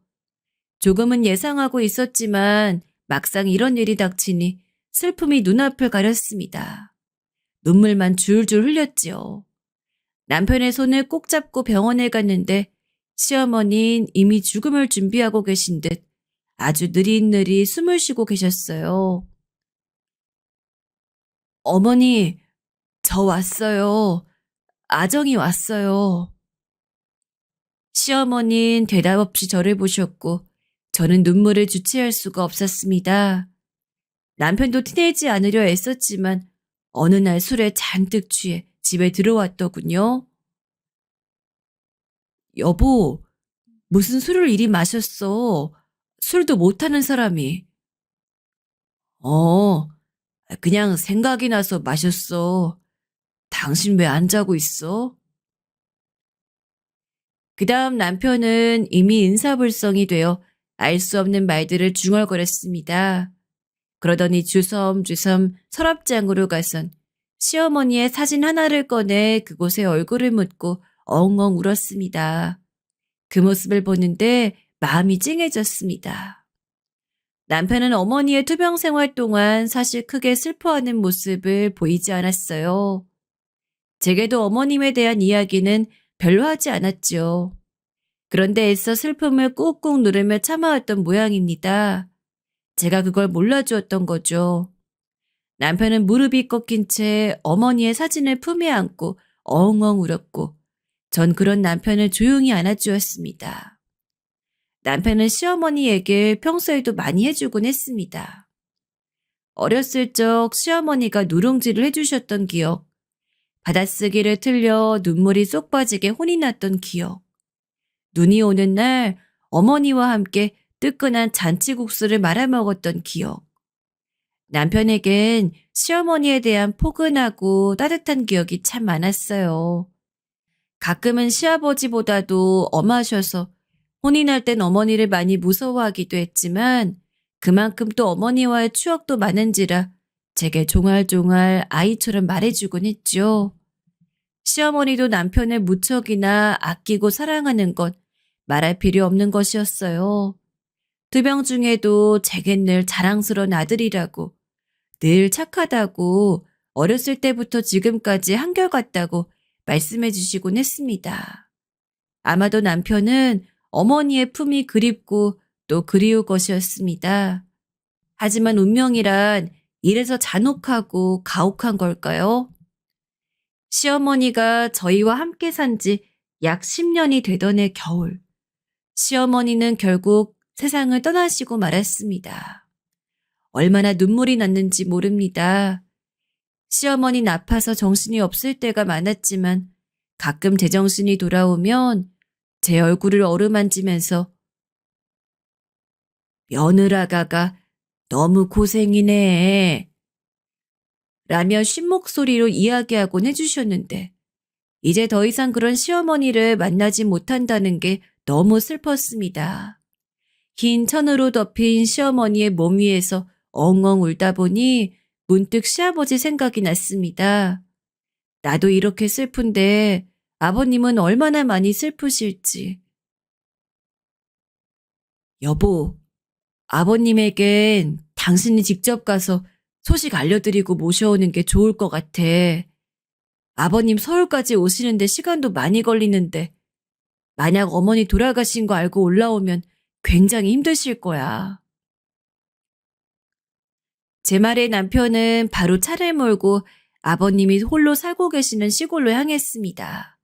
조금은 예상하고 있었지만 막상 이런 일이 닥치니 슬픔이 눈앞을 가렸습니다. 눈물만 줄줄 흘렸지요. 남편의 손을 꼭 잡고 병원에 갔는데 시어머니는 이미 죽음을 준비하고 계신 듯 아주 느릿느릿 숨을 쉬고 계셨어요. 어머니, 저 왔어요. 아정이 왔어요. 시어머니는 대답 없이 저를 보셨고 저는 눈물을 주체할 수가 없었습니다. 남편도 티내지 않으려 애썼지만 어느 날 술에 잔뜩 취해 집에 들어왔더군요. 여보, 무슨 술을 이리 마셨어? 술도 못하는 사람이. 어, 그냥 생각이 나서 마셨어. 당신 왜 안 자고 있어? 그 다음 남편은 이미 인사불성이 되어 알 수 없는 말들을 중얼거렸습니다. 그러더니 주섬주섬 서랍장으로 가선 시어머니의 사진 하나를 꺼내 그곳에 얼굴을 묻고 엉엉 울었습니다. 그 모습을 보는데 마음이 찡해졌습니다. 남편은 어머니의 투병 생활 동안 사실 크게 슬퍼하는 모습을 보이지 않았어요. 제게도 어머님에 대한 이야기는 별로 하지 않았지요. 그런데 애써 슬픔을 꾹꾹 누르며 참아왔던 모양입니다. 제가 그걸 몰라주었던 거죠. 남편은 무릎이 꺾인 채 어머니의 사진을 품에 안고 엉엉 울었고 전 그런 남편을 조용히 안아주었습니다. 남편은 시어머니에게 평소에도 많이 해주곤 했습니다. 어렸을 적 시어머니가 누룽지를 해주셨던 기억, 받아쓰기를 틀려 눈물이 쏙 빠지게 혼이 났던 기억, 눈이 오는 날 어머니와 함께 뜨끈한 잔치국수를 말아먹었던 기억, 남편에겐 시어머니에 대한 포근하고 따뜻한 기억이 참 많았어요. 가끔은 시아버지보다도 엄하셔서 혼이 날 땐 어머니를 많이 무서워하기도 했지만 그만큼 또 어머니와의 추억도 많은지라 제게 종알종알 아이처럼 말해주곤 했죠. 시어머니도 남편을 무척이나 아끼고 사랑하는 건 말할 필요 없는 것이었어요. 두 명 중에도 제겐 늘 자랑스러운 아들이라고, 늘 착하다고, 어렸을 때부터 지금까지 한결같다고 말씀해 주시곤 했습니다. 아마도 남편은 어머니의 품이 그립고 또 그리울 것이었습니다. 하지만 운명이란 이래서 잔혹하고 가혹한 걸까요? 시어머니가 저희와 함께 산 지 약 10년이 되던 해 겨울, 시어머니는 결국 세상을 떠나시고 말았습니다. 얼마나 눈물이 났는지 모릅니다. 시어머니는 아파서 정신이 없을 때가 많았지만 가끔 제정신이 돌아오면 제 얼굴을 어루만지면서 며느라가가 너무 고생이네 라며 쉰 목소리로 이야기하곤 해주셨는데 이제 더 이상 그런 시어머니를 만나지 못한다는 게 너무 슬펐습니다. 흰 천으로 덮인 시어머니의 몸 위에서 엉엉 울다 보니 문득 시아버지 생각이 났습니다. 나도 이렇게 슬픈데 아버님은 얼마나 많이 슬프실지. 여보, 아버님에겐 당신이 직접 가서 소식 알려드리고 모셔오는 게 좋을 것 같아. 아버님 서울까지 오시는데 시간도 많이 걸리는데 만약 어머니 돌아가신 거 알고 올라오면 굉장히 힘드실 거야. 제 말에 남편은 바로 차를 몰고 아버님이 홀로 살고 계시는 시골로 향했습니다.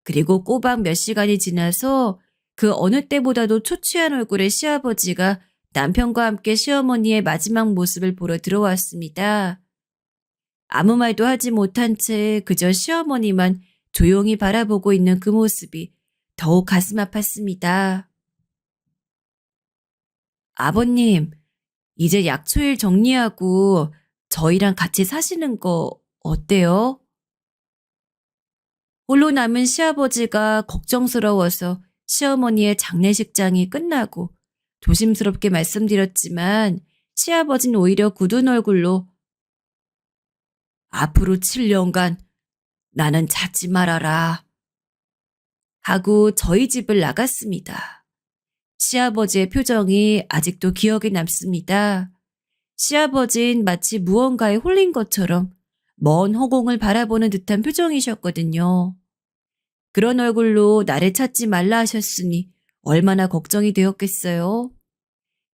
그리고 꼬박 몇 시간이 지나서 그 어느 때보다도 초췌한 얼굴의 시아버지가 남편과 함께 시어머니의 마지막 모습을 보러 들어왔습니다. 아무 말도 하지 못한 채 그저 시어머니만 조용히 바라보고 있는 그 모습이 더욱 가슴 아팠습니다. 아버님, 이제 약초일 정리하고 저희랑 같이 사시는 거 어때요? 홀로 남은 시아버지가 걱정스러워서 시어머니의 장례식장이 끝나고 조심스럽게 말씀드렸지만 시아버지는 오히려 굳은 얼굴로 앞으로 7년간 나는 찾지 말아라 하고 저희 집을 나갔습니다. 시아버지의 표정이 아직도 기억에 남습니다. 시아버진 마치 무언가에 홀린 것처럼 먼 허공을 바라보는 듯한 표정이셨거든요. 그런 얼굴로 나를 찾지 말라 하셨으니 얼마나 걱정이 되었겠어요.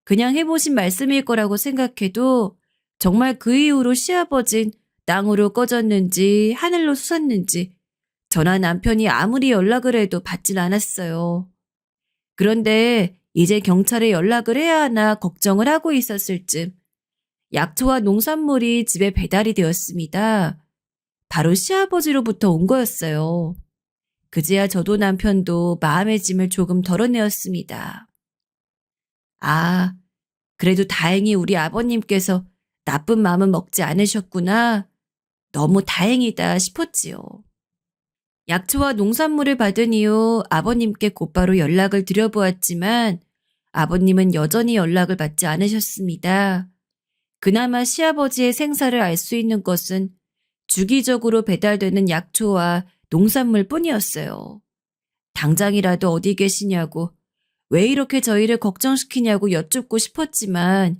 그냥 해보신 말씀일 거라고 생각해도 정말 그 이후로 시아버진 땅으로 꺼졌는지 하늘로 솟았는지 저나 남편이 아무리 연락을 해도 받진 않았어요. 그런데 이제 경찰에 연락을 해야 하나 걱정을 하고 있었을 즈음 약초와 농산물이 집에 배달이 되었습니다. 바로 시아버지로부터 온 거였어요. 그제야 저도 남편도 마음의 짐을 조금 덜어내었습니다. 아, 그래도 다행히 우리 아버님께서 나쁜 마음은 먹지 않으셨구나. 너무 다행이다 싶었지요. 약초와 농산물을 받은 이후 아버님께 곧바로 연락을 드려보았지만 아버님은 여전히 연락을 받지 않으셨습니다. 그나마 시아버지의 생사를 알 수 있는 것은 주기적으로 배달되는 약초와 농산물 뿐이었어요. 당장이라도 어디 계시냐고, 왜 이렇게 저희를 걱정시키냐고 여쭙고 싶었지만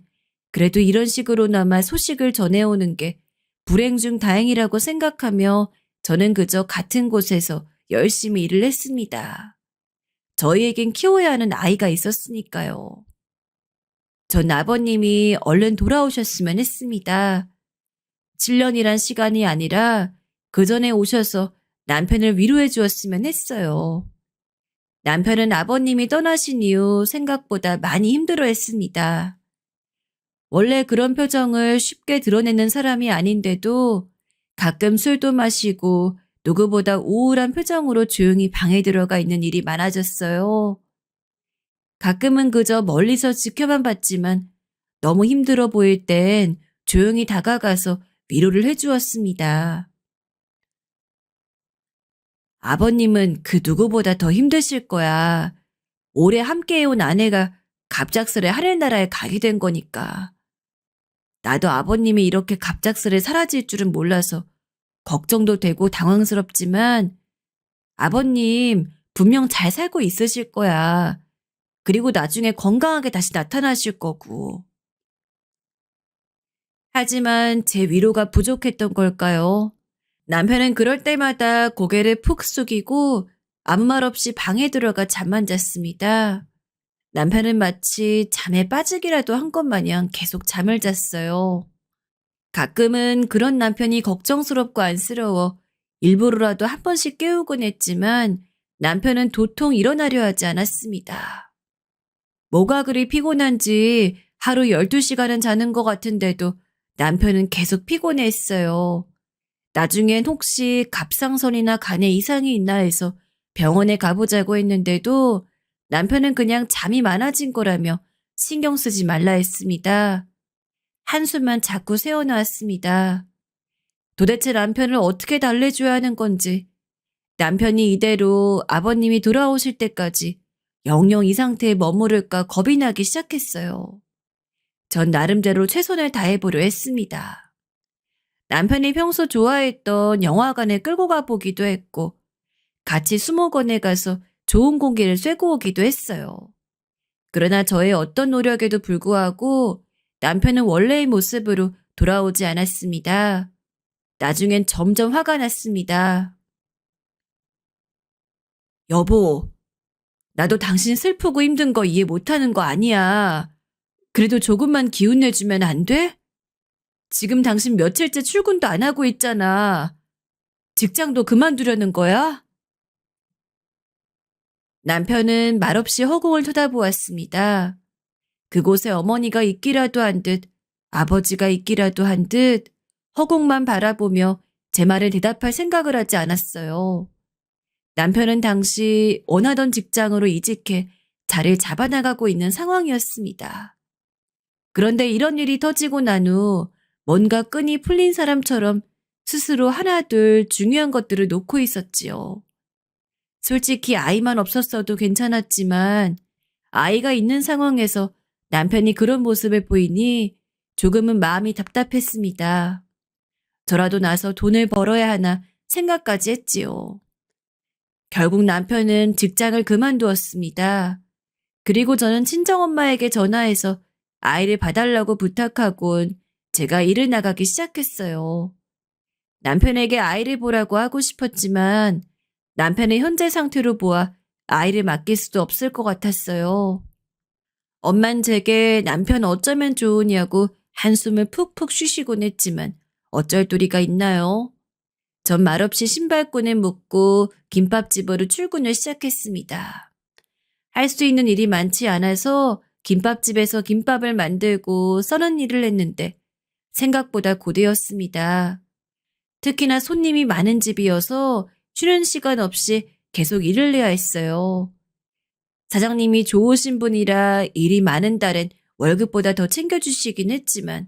그래도 이런 식으로나마 소식을 전해오는 게 불행 중 다행이라고 생각하며 저는 그저 같은 곳에서 열심히 일을 했습니다. 저희에겐 키워야 하는 아이가 있었으니까요. 전 아버님이 얼른 돌아오셨으면 했습니다. 7년이란 시간이 아니라 그 전에 오셔서 남편을 위로해 주었으면 했어요. 남편은 아버님이 떠나신 이후 생각보다 많이 힘들어 했습니다. 원래 그런 표정을 쉽게 드러내는 사람이 아닌데도 가끔 술도 마시고 누구보다 우울한 표정으로 조용히 방에 들어가 있는 일이 많아졌어요. 가끔은 그저 멀리서 지켜만 봤지만 너무 힘들어 보일 땐 조용히 다가가서 위로를 해주었습니다. 아버님은 그 누구보다 더 힘드실 거야. 오래 함께해온 아내가 갑작스레 하늘나라에 가게 된 거니까. 나도 아버님이 이렇게 갑작스레 사라질 줄은 몰라서 걱정도 되고 당황스럽지만 아버님 분명 잘 살고 있으실 거야. 그리고 나중에 건강하게 다시 나타나실 거고. 하지만 제 위로가 부족했던 걸까요? 남편은 그럴 때마다 고개를 푹 숙이고 아무 말 없이 방에 들어가 잠만 잤습니다. 남편은 마치 잠에 빠지기라도 한 것 마냥 계속 잠을 잤어요. 가끔은 그런 남편이 걱정스럽고 안쓰러워 일부러라도 한 번씩 깨우곤 했지만 남편은 도통 일어나려 하지 않았습니다. 뭐가 그리 피곤한지 하루 12시간은 자는 것 같은데도 남편은 계속 피곤해했어요. 나중엔 혹시 갑상선이나 간에 이상이 있나 해서 병원에 가보자고 했는데도 남편은 그냥 잠이 많아진 거라며 신경 쓰지 말라 했습니다. 한숨만 자꾸 새어나왔습니다. 도대체 남편을 어떻게 달래줘야 하는 건지, 남편이 이대로 아버님이 돌아오실 때까지 영영 이 상태에 머무를까 겁이 나기 시작했어요. 전 나름대로 최선을 다해보려 했습니다. 남편이 평소 좋아했던 영화관에 끌고 가보기도 했고 같이 수목원에 가서 좋은 공기를 쐬고 오기도 했어요. 그러나 저의 어떤 노력에도 불구하고 남편은 원래의 모습으로 돌아오지 않았습니다. 나중엔 점점 화가 났습니다. 여보, 나도 당신 슬프고 힘든 거 이해 못하는 거 아니야. 그래도 조금만 기운 내주면 안 돼? 지금 당신 며칠째 출근도 안 하고 있잖아. 직장도 그만두려는 거야? 남편은 말없이 허공을 쳐다보았습니다. 그곳에 어머니가 있기라도 한 듯, 아버지가 있기라도 한 듯, 허공만 바라보며 제 말에 대답할 생각을 하지 않았어요. 남편은 당시 원하던 직장으로 이직해 자리를 잡아나가고 있는 상황이었습니다. 그런데 이런 일이 터지고 난 후 뭔가 끈이 풀린 사람처럼 스스로 하나둘 중요한 것들을 놓고 있었지요. 솔직히 아이만 없었어도 괜찮았지만 아이가 있는 상황에서 남편이 그런 모습을 보이니 조금은 마음이 답답했습니다. 저라도 나서 돈을 벌어야 하나 생각까지 했지요. 결국 남편은 직장을 그만두었습니다. 그리고 저는 친정엄마에게 전화해서 아이를 봐달라고 부탁하곤 제가 일을 나가기 시작했어요. 남편에게 아이를 보라고 하고 싶었지만 남편의 현재 상태로 보아 아이를 맡길 수도 없을 것 같았어요. 엄만 제게 남편 어쩌면 좋으냐고 한숨을 푹푹 쉬시곤 했지만 어쩔 도리가 있나요? 전 말없이 신발끈을 묶고 김밥집으로 출근을 시작했습니다. 할 수 있는 일이 많지 않아서 김밥집에서 김밥을 만들고 써는 일을 했는데 생각보다 고되었습니다. 특히나 손님이 많은 집이어서 쉬는 시간 없이 계속 일을 해야 했어요. 사장님이 좋으신 분이라 일이 많은 달엔 월급보다 더 챙겨주시긴 했지만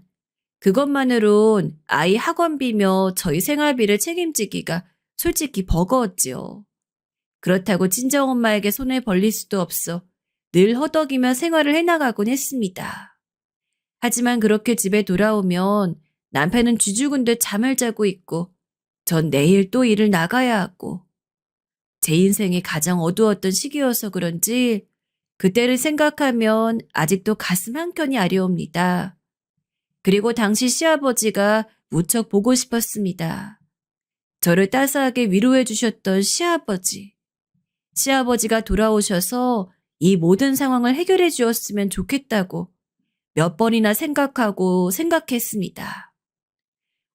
그것만으론 아이 학원비며 저희 생활비를 책임지기가 솔직히 버거웠지요. 그렇다고 친정엄마에게 손을 벌릴 수도 없어 늘 허덕이며 생활을 해나가곤 했습니다. 하지만 그렇게 집에 돌아오면 남편은 쥐죽은 듯 잠을 자고 있고 전 내일 또 일을 나가야 하고 제 인생이 가장 어두웠던 시기여서 그런지 그때를 생각하면 아직도 가슴 한켠이 아려옵니다. 그리고 당시 시아버지가 무척 보고 싶었습니다. 저를 따스하게 위로해 주셨던 시아버지. 시아버지가 돌아오셔서 이 모든 상황을 해결해 주었으면 좋겠다고 몇 번이나 생각하고 생각했습니다.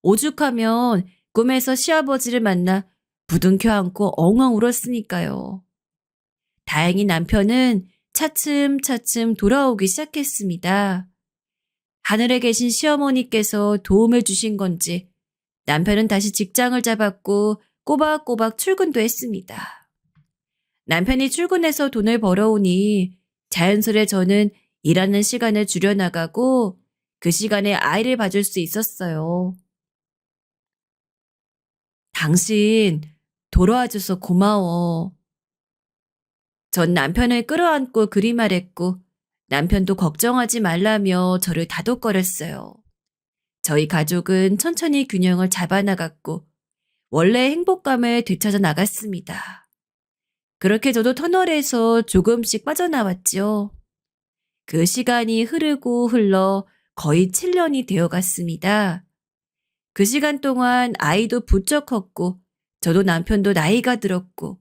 오죽하면 꿈에서 시아버지를 만나 부둥켜 안고 엉엉 울었으니까요. 다행히 남편은 차츰차츰 돌아오기 시작했습니다. 하늘에 계신 시어머니께서 도움을 주신 건지 남편은 다시 직장을 잡았고 꼬박꼬박 출근도 했습니다. 남편이 출근해서 돈을 벌어오니 자연스레 저는 일하는 시간을 줄여나가고 그 시간에 아이를 봐줄 수 있었어요. 당신 돌아와줘서 고마워. 전 남편을 끌어안고 그리 말했고 남편도 걱정하지 말라며 저를 다독거렸어요. 저희 가족은 천천히 균형을 잡아나갔고 원래의 행복감을 되찾아 나갔습니다. 그렇게 저도 터널에서 조금씩 빠져나왔죠. 그 시간이 흐르고 흘러 거의 7년이 되어 갔습니다. 그 시간 동안 아이도 부쩍 컸고 저도 남편도 나이가 들었고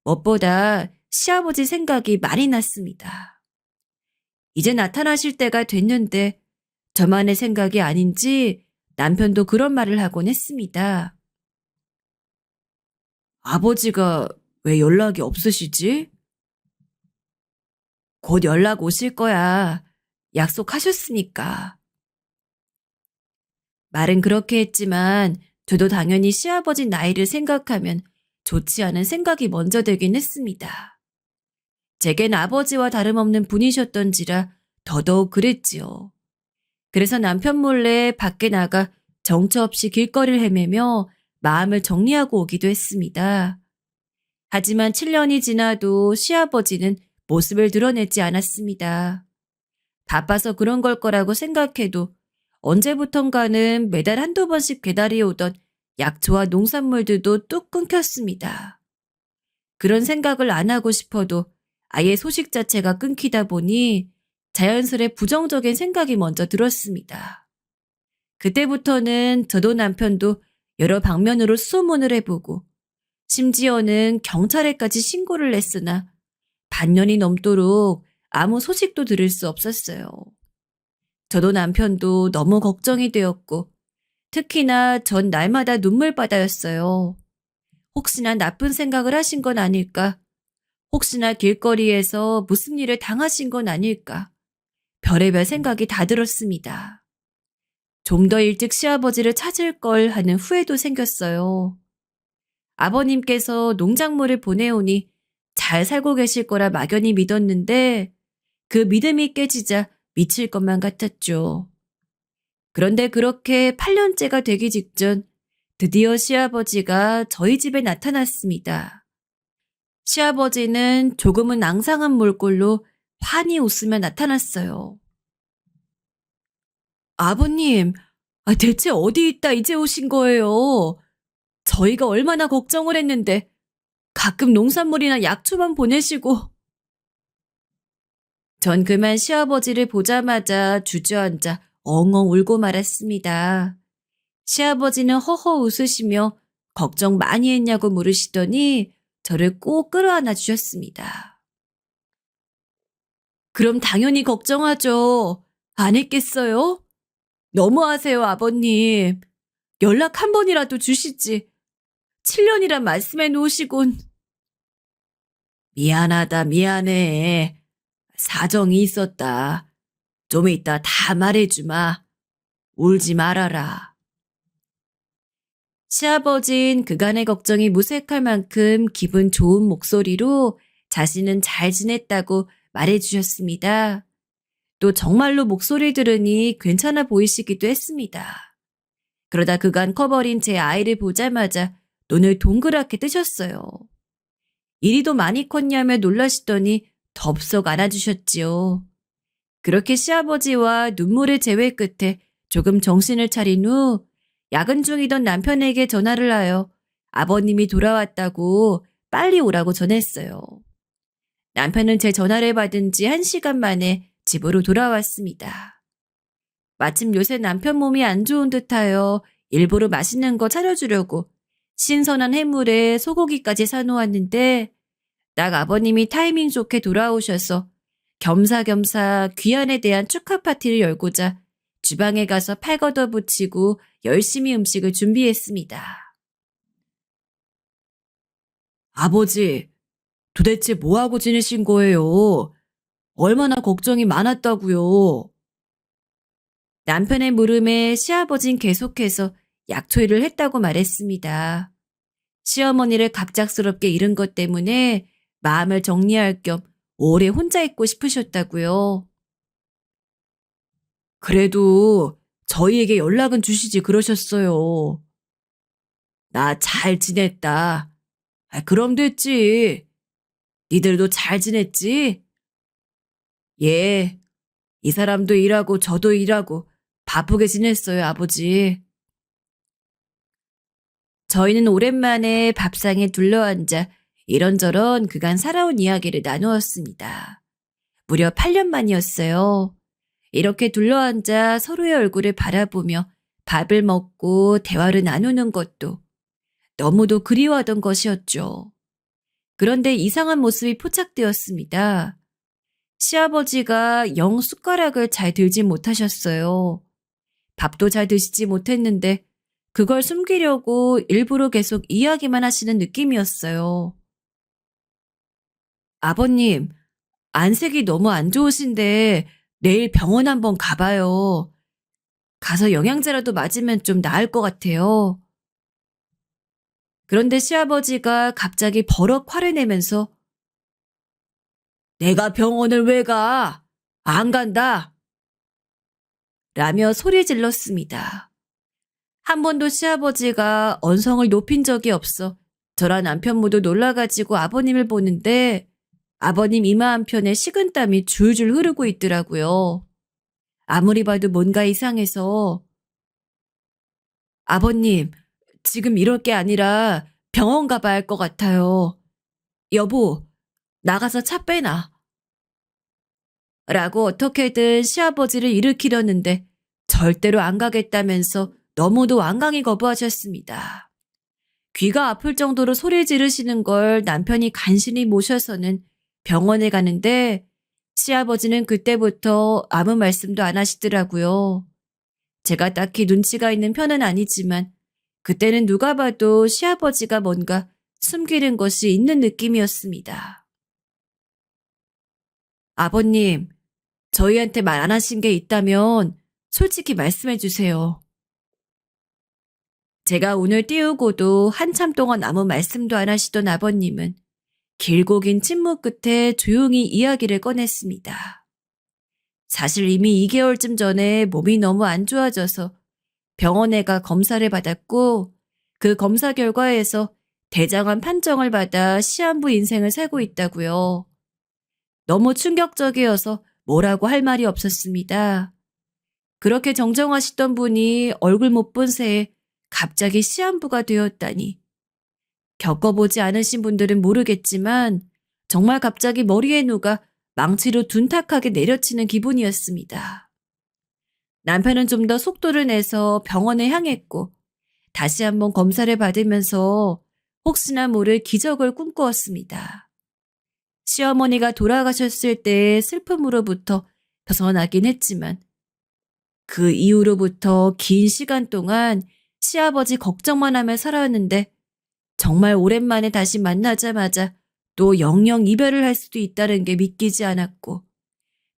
무엇보다 시아버지 생각이 많이 났습니다. 이제 나타나실 때가 됐는데 저만의 생각이 아닌지 남편도 그런 말을 하곤 했습니다. 아버지가 왜 연락이 없으시지? 곧 연락 오실 거야. 약속하셨으니까. 말은 그렇게 했지만 저도 당연히 시아버지 나이를 생각하면 좋지 않은 생각이 먼저 들긴 했습니다. 제겐 아버지와 다름없는 분이셨던지라 더더욱 그랬지요. 그래서 남편 몰래 밖에 나가 정처 없이 길거리를 헤매며 마음을 정리하고 오기도 했습니다. 하지만 7년이 지나도 시아버지는 모습을 드러내지 않았습니다. 바빠서 그런 걸 거라고 생각해도 언제부턴가는 매달 한두 번씩 배달이 오던 약초와 농산물들도 뚝 끊겼습니다. 그런 생각을 안 하고 싶어도 아예 소식 자체가 끊기다 보니 자연스레 부정적인 생각이 먼저 들었습니다. 그때부터는 저도 남편도 여러 방면으로 수소문을 해보고 심지어는 경찰에까지 신고를 했으나 반년이 넘도록 아무 소식도 들을 수 없었어요. 저도 남편도 너무 걱정이 되었고 특히나 전 날마다 눈물바다였어요. 혹시나 나쁜 생각을 하신 건 아닐까? 혹시나 길거리에서 무슨 일을 당하신 건 아닐까? 별의별 생각이 다 들었습니다. 좀 더 일찍 시아버지를 찾을 걸 하는 후회도 생겼어요. 아버님께서 농작물을 보내오니 잘 살고 계실 거라 막연히 믿었는데 그 믿음이 깨지자 미칠 것만 같았죠. 그런데 그렇게 8년째가 되기 직전 드디어 시아버지가 저희 집에 나타났습니다. 시아버지는 조금은 앙상한 몰골로 환히 웃으며 나타났어요. 아버님, 대체 어디 있다 이제 오신 거예요? 저희가 얼마나 걱정을 했는데 가끔 농산물이나 약초만 보내시고. 전 그만 시아버지를 보자마자 주저앉아 엉엉 울고 말았습니다. 시아버지는 허허 웃으시며 걱정 많이 했냐고 물으시더니 저를 꼭 끌어안아 주셨습니다. 그럼 당연히 걱정하죠. 안 했겠어요? 너무하세요, 아버님. 연락 한 번이라도 주시지. 7년이란 말씀해 놓으시곤. 미안하다, 미안해. 사정이 있었다. 좀 이따 다 말해주마. 울지 말아라. 시아버진 그간의 걱정이 무색할 만큼 기분 좋은 목소리로 자신은 잘 지냈다고 말해주셨습니다. 또 정말로 목소리 들으니 괜찮아 보이시기도 했습니다. 그러다 그간 커버린 제 아이를 보자마자 눈을 동그랗게 뜨셨어요. 이리도 많이 컸냐며 놀라시더니 덥석 안아주셨지요. 그렇게 시아버지와 눈물의 재회 끝에 조금 정신을 차린 후 야근 중이던 남편에게 전화를 하여 아버님이 돌아왔다고 빨리 오라고 전했어요. 남편은 제 전화를 받은 지 1시간 만에 집으로 돌아왔습니다. 마침 요새 남편 몸이 안 좋은 듯하여 일부러 맛있는 거 차려주려고 신선한 해물에 소고기까지 사놓았는데 딱 아버님이 타이밍 좋게 돌아오셔서 겸사겸사 귀환에 대한 축하 파티를 열고자 주방에 가서 팔 걷어붙이고 열심히 음식을 준비했습니다. 아버지, 도대체 뭐하고 지내신 거예요? 얼마나 걱정이 많았다고요? 남편의 물음에 시아버진 계속해서 약초일을 했다고 말했습니다. 시어머니를 갑작스럽게 잃은 것 때문에 마음을 정리할 겸 오래 혼자 있고 싶으셨다고요. 그래도 저희에게 연락은 주시지 그러셨어요. 나 잘 지냈다. 그럼 됐지. 니들도 잘 지냈지? 예, 이 사람도 일하고 저도 일하고 바쁘게 지냈어요, 아버지. 저희는 오랜만에 밥상에 둘러앉아 이런저런 그간 살아온 이야기를 나누었습니다. 무려 8년 만이었어요. 이렇게 둘러앉아 서로의 얼굴을 바라보며 밥을 먹고 대화를 나누는 것도 너무도 그리워하던 것이었죠. 그런데 이상한 모습이 포착되었습니다. 시아버지가 영 숟가락을 잘 들지 못하셨어요. 밥도 잘 드시지 못했는데 그걸 숨기려고 일부러 계속 이야기만 하시는 느낌이었어요. 아버님, 안색이 너무 안 좋으신데 내일 병원 한번 가봐요. 가서 영양제라도 맞으면 좀 나을 것 같아요. 그런데 시아버지가 갑자기 버럭 화를 내면서 내가 병원을 왜 가? 안 간다. 라며 소리 질렀습니다. 한 번도 시아버지가 언성을 높인 적이 없어 저랑 남편 모두 놀라가지고 아버님을 보는데 아버님 이마 한편에 식은땀이 줄줄 흐르고 있더라고요. 아무리 봐도 뭔가 이상해서 아버님, 지금 이럴 게 아니라 병원 가봐야 할 것 같아요. 여보, 나가서 차 빼놔. 라고 어떻게든 시아버지를 일으키려는데 절대로 안 가겠다면서 너무도 완강히 거부하셨습니다. 귀가 아플 정도로 소리 지르시는 걸 남편이 간신히 모셔서는 병원에 가는데 시아버지는 그때부터 아무 말씀도 안 하시더라고요. 제가 딱히 눈치가 있는 편은 아니지만 그때는 누가 봐도 시아버지가 뭔가 숨기는 것이 있는 느낌이었습니다. 아버님, 저희한테 말 안 하신 게 있다면 솔직히 말씀해 주세요. 제가 오늘 띄우고도 한참 동안 아무 말씀도 안 하시던 아버님은 길고 긴 침묵 끝에 조용히 이야기를 꺼냈습니다. 사실 이미 2개월쯤 전에 몸이 너무 안 좋아져서 병원에 가 검사를 받았고 그 검사 결과에서 대장암 판정을 받아 시한부 인생을 살고 있다고요. 너무 충격적이어서 뭐라고 할 말이 없었습니다. 그렇게 정정하시던 분이 얼굴 못 본 새에 갑자기 시한부가 되었다니. 겪어보지 않으신 분들은 모르겠지만 정말 갑자기 머리에 누가 망치로 둔탁하게 내려치는 기분이었습니다. 남편은 좀 더 속도를 내서 병원에 향했고 다시 한번 검사를 받으면서 혹시나 모를 기적을 꿈꾸었습니다. 시어머니가 돌아가셨을 때의 슬픔으로부터 벗어나긴 했지만 그 이후로부터 긴 시간 동안 시아버지 걱정만 하며 살아왔는데 정말 오랜만에 다시 만나자마자 또 영영 이별을 할 수도 있다는 게 믿기지 않았고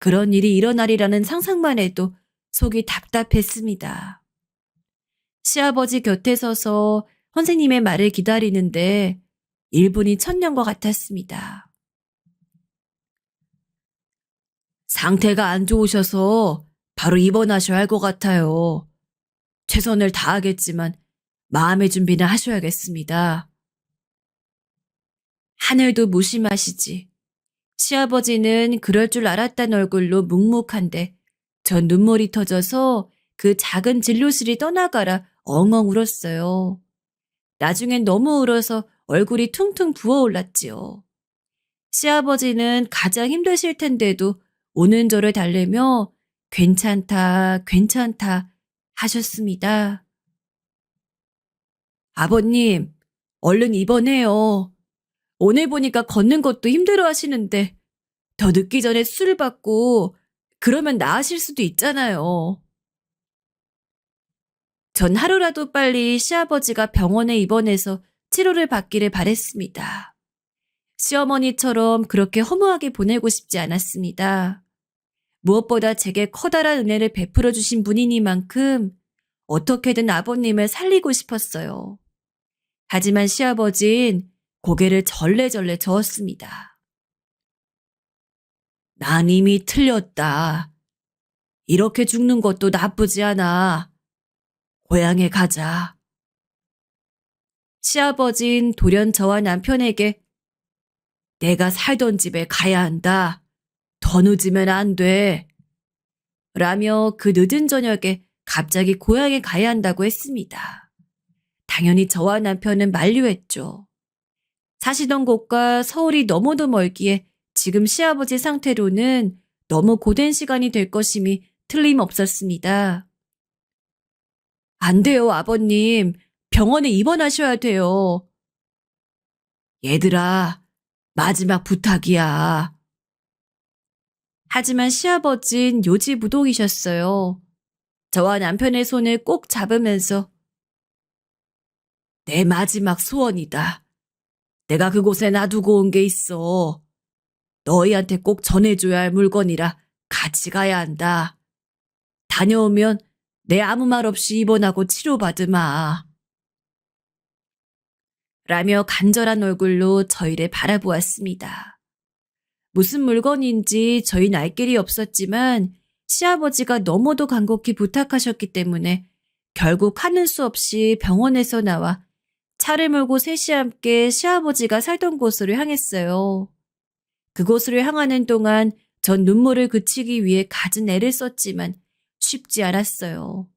그런 일이 일어나리라는 상상만 해도 속이 답답했습니다. 시아버지 곁에 서서 선생님의 말을 기다리는데 1분이 천년과 같았습니다. 상태가 안 좋으셔서 바로 입원하셔야 할 것 같아요. 최선을 다하겠지만 마음의 준비는 하셔야겠습니다. 하늘도 무심하시지. 시아버지는 그럴 줄 알았다는 얼굴로 묵묵한데 전 눈물이 터져서 그 작은 진료실이 떠나가라 엉엉 울었어요. 나중엔 너무 울어서 얼굴이 퉁퉁 부어올랐지요. 시아버지는 가장 힘드실 텐데도 오는 저를 달래며 괜찮다, 괜찮다 하셨습니다. 아버님, 얼른 입원해요. 오늘 보니까 걷는 것도 힘들어 하시는데 더 늦기 전에 수술 받고 그러면 나으실 수도 있잖아요. 전 하루라도 빨리 시아버지가 병원에 입원해서 치료를 받기를 바랬습니다. 시어머니처럼 그렇게 허무하게 보내고 싶지 않았습니다. 무엇보다 제게 커다란 은혜를 베풀어 주신 분이니만큼 어떻게든 아버님을 살리고 싶었어요. 하지만 시아버진 고개를 절레절레 저었습니다. 난 이미 틀렸다. 이렇게 죽는 것도 나쁘지 않아. 고향에 가자. 시아버진 돌연 저와 남편에게 내가 살던 집에 가야 한다. 더 늦으면 안 돼. 라며 그 늦은 저녁에 갑자기 고향에 가야 한다고 했습니다. 당연히 저와 남편은 만류했죠. 사시던 곳과 서울이 너무도 멀기에 지금 시아버지 상태로는 너무 고된 시간이 될 것임이 틀림없었습니다. 안 돼요, 아버님. 병원에 입원하셔야 돼요. 얘들아, 마지막 부탁이야. 하지만 시아버진 요지부동이셨어요. 저와 남편의 손을 꼭 잡으면서 내 마지막 소원이다. 내가 그곳에 놔두고 온 게 있어. 너희한테 꼭 전해줘야 할 물건이라 같이 가야 한다. 다녀오면 내 아무 말 없이 입원하고 치료받으마. 라며 간절한 얼굴로 저희를 바라보았습니다. 무슨 물건인지 저희는 알 길이 없었지만 시아버지가 너무도 간곡히 부탁하셨기 때문에 결국 하는 수 없이 병원에서 나와 차를 몰고 셋이 함께 시아버지가 살던 곳으로 향했어요. 그곳으로 향하는 동안 전 눈물을 그치기 위해 갖은 애를 썼지만 쉽지 않았어요.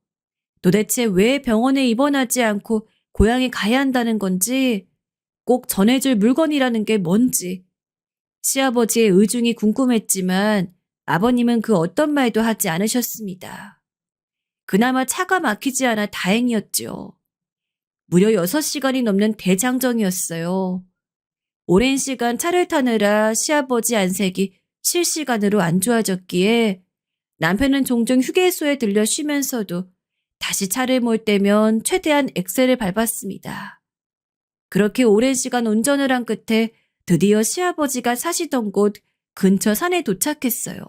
도대체 왜 병원에 입원하지 않고 고향에 가야 한다는 건지, 꼭 전해줄 물건이라는 게 뭔지, 시아버지의 의중이 궁금했지만 아버님은 그 어떤 말도 하지 않으셨습니다. 그나마 차가 막히지 않아 다행이었죠. 무려 6시간이 넘는 대장정이었어요. 오랜 시간 차를 타느라 시아버지 안색이 실시간으로 안 좋아졌기에 남편은 종종 휴게소에 들려 쉬면서도 다시 차를 몰 때면 최대한 엑셀을 밟았습니다. 그렇게 오랜 시간 운전을 한 끝에 드디어 시아버지가 사시던 곳 근처 산에 도착했어요.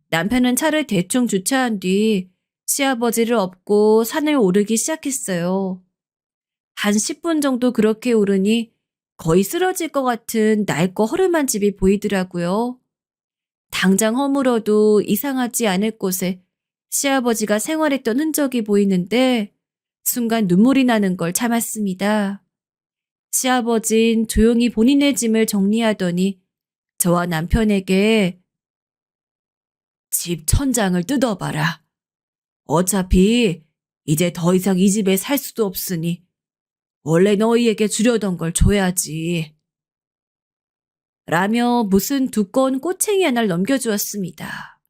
남편은 차를 대충 주차한 뒤 시아버지를 업고 산을 오르기 시작했어요. 한 10분 정도 그렇게 오르니 거의 쓰러질 것 같은 낡고 허름한 집이 보이더라고요. 당장 허물어도 이상하지 않을 곳에 시아버지가 생활했던 흔적이 보이는데 순간 눈물이 나는 걸 참았습니다. 시아버진 조용히 본인의 짐을 정리하더니 저와 남편에게 집 천장을 뜯어봐라. 어차피 이제 더 이상 이 집에 살 수도 없으니 원래 너희에게 주려던 걸 줘야지. 라며 무슨 두꺼운 꼬챙이 하나를 넘겨주었습니다.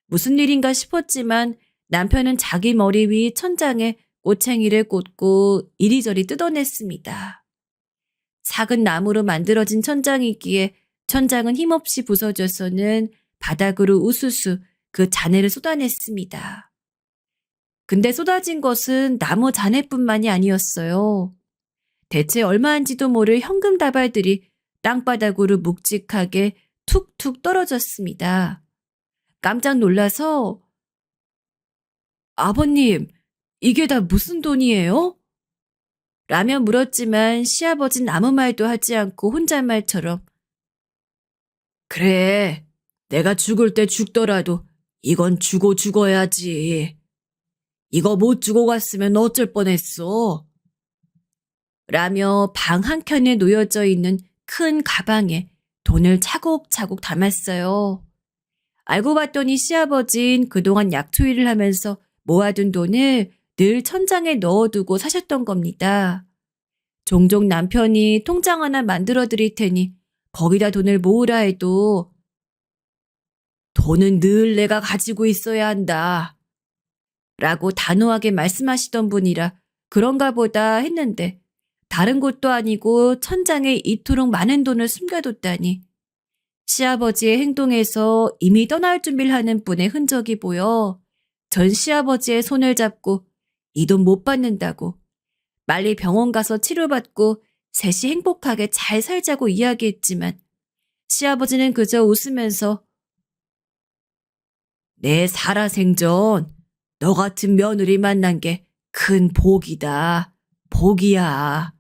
무슨 일인가 싶었지만 남편은 자기 머리 위 천장에 꼬챙이를 꽂고 이리저리 뜯어냈습니다. 작은 나무로 만들어진 천장이기에 천장은 힘없이 부서져서는 바닥으로 우수수 그 잔해를 쏟아냈습니다. 근데 쏟아진 것은 나무 잔해뿐만이 아니었어요. 대체 얼마인지도 모를 현금 다발들이 땅바닥으로 묵직하게 툭툭 떨어졌습니다. 깜짝 놀라서 아버님, 이게 다 무슨 돈이에요? 라며 물었지만 시아버진 아무 말도 하지 않고 혼잣말처럼 그래, 내가 죽을 때 죽더라도 이건 주고 죽어야지. 이거 못 주고 갔으면 어쩔 뻔했어. 라며 방 한켠에 놓여져 있는 큰 가방에 돈을 차곡차곡 담았어요. 알고 봤더니 시아버진 그동안 약초일을 하면서 모아둔 돈을 늘 천장에 넣어두고 사셨던 겁니다. 종종 남편이 통장 하나 만들어 드릴 테니 거기다 돈을 모으라 해도 돈은 늘 내가 가지고 있어야 한다. 라고 단호하게 말씀하시던 분이라 그런가 보다 했는데 다른 곳도 아니고 천장에 이토록 많은 돈을 숨겨뒀다니. 시아버지의 행동에서 이미 떠날 준비를 하는 분의 흔적이 보여 전 시아버지의 손을 잡고 이 돈 못 받는다고 빨리 병원 가서 치료받고 셋이 행복하게 잘 살자고 이야기했지만 시아버지는 그저 웃으면서 내 살아생전 너 같은 며느리 만난 게 큰 복이다. 복이야.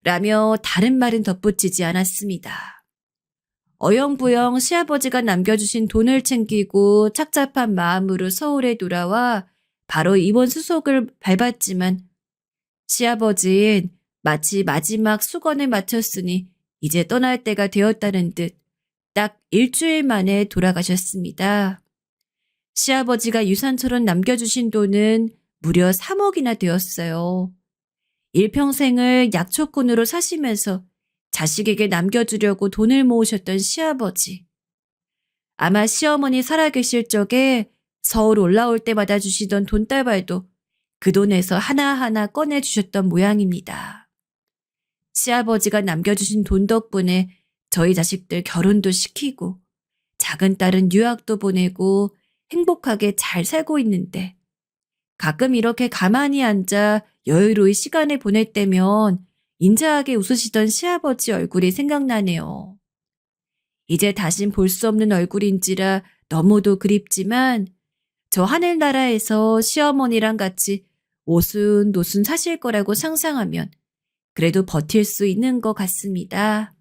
라며 다른 말은 덧붙이지 않았습니다. 어영부영 시아버지가 남겨주신 돈을 챙기고 착잡한 마음으로 서울에 돌아와 바로 입원 수속을 밟았지만 시아버지는 마치 마지막 수건을 마쳤으니 이제 떠날 때가 되었다는 듯 딱 일주일 만에 돌아가셨습니다. 시아버지가 유산처럼 남겨주신 돈은 무려 3억이나 되었어요. 일평생을 약초꾼으로 사시면서 자식에게 남겨주려고 돈을 모으셨던 시아버지. 아마 시어머니 살아계실 적에 서울 올라올 때마다 주시던 돈다발도 그 돈에서 하나하나 꺼내주셨던 모양입니다. 시아버지가 남겨주신 돈 덕분에 저희 자식들 결혼도 시키고 작은 딸은 유학도 보내고 행복하게 잘 살고 있는데 가끔 이렇게 가만히 앉아 여유로이 시간을 보낼 때면 인자하게 웃으시던 시아버지 얼굴이 생각나네요. 이제 다신 볼 수 없는 얼굴인지라 너무도 그립지만 저 하늘나라에서 시어머니랑 같이 오순도순 사실 거라고 상상하면 그래도 버틸 수 있는 것 같습니다.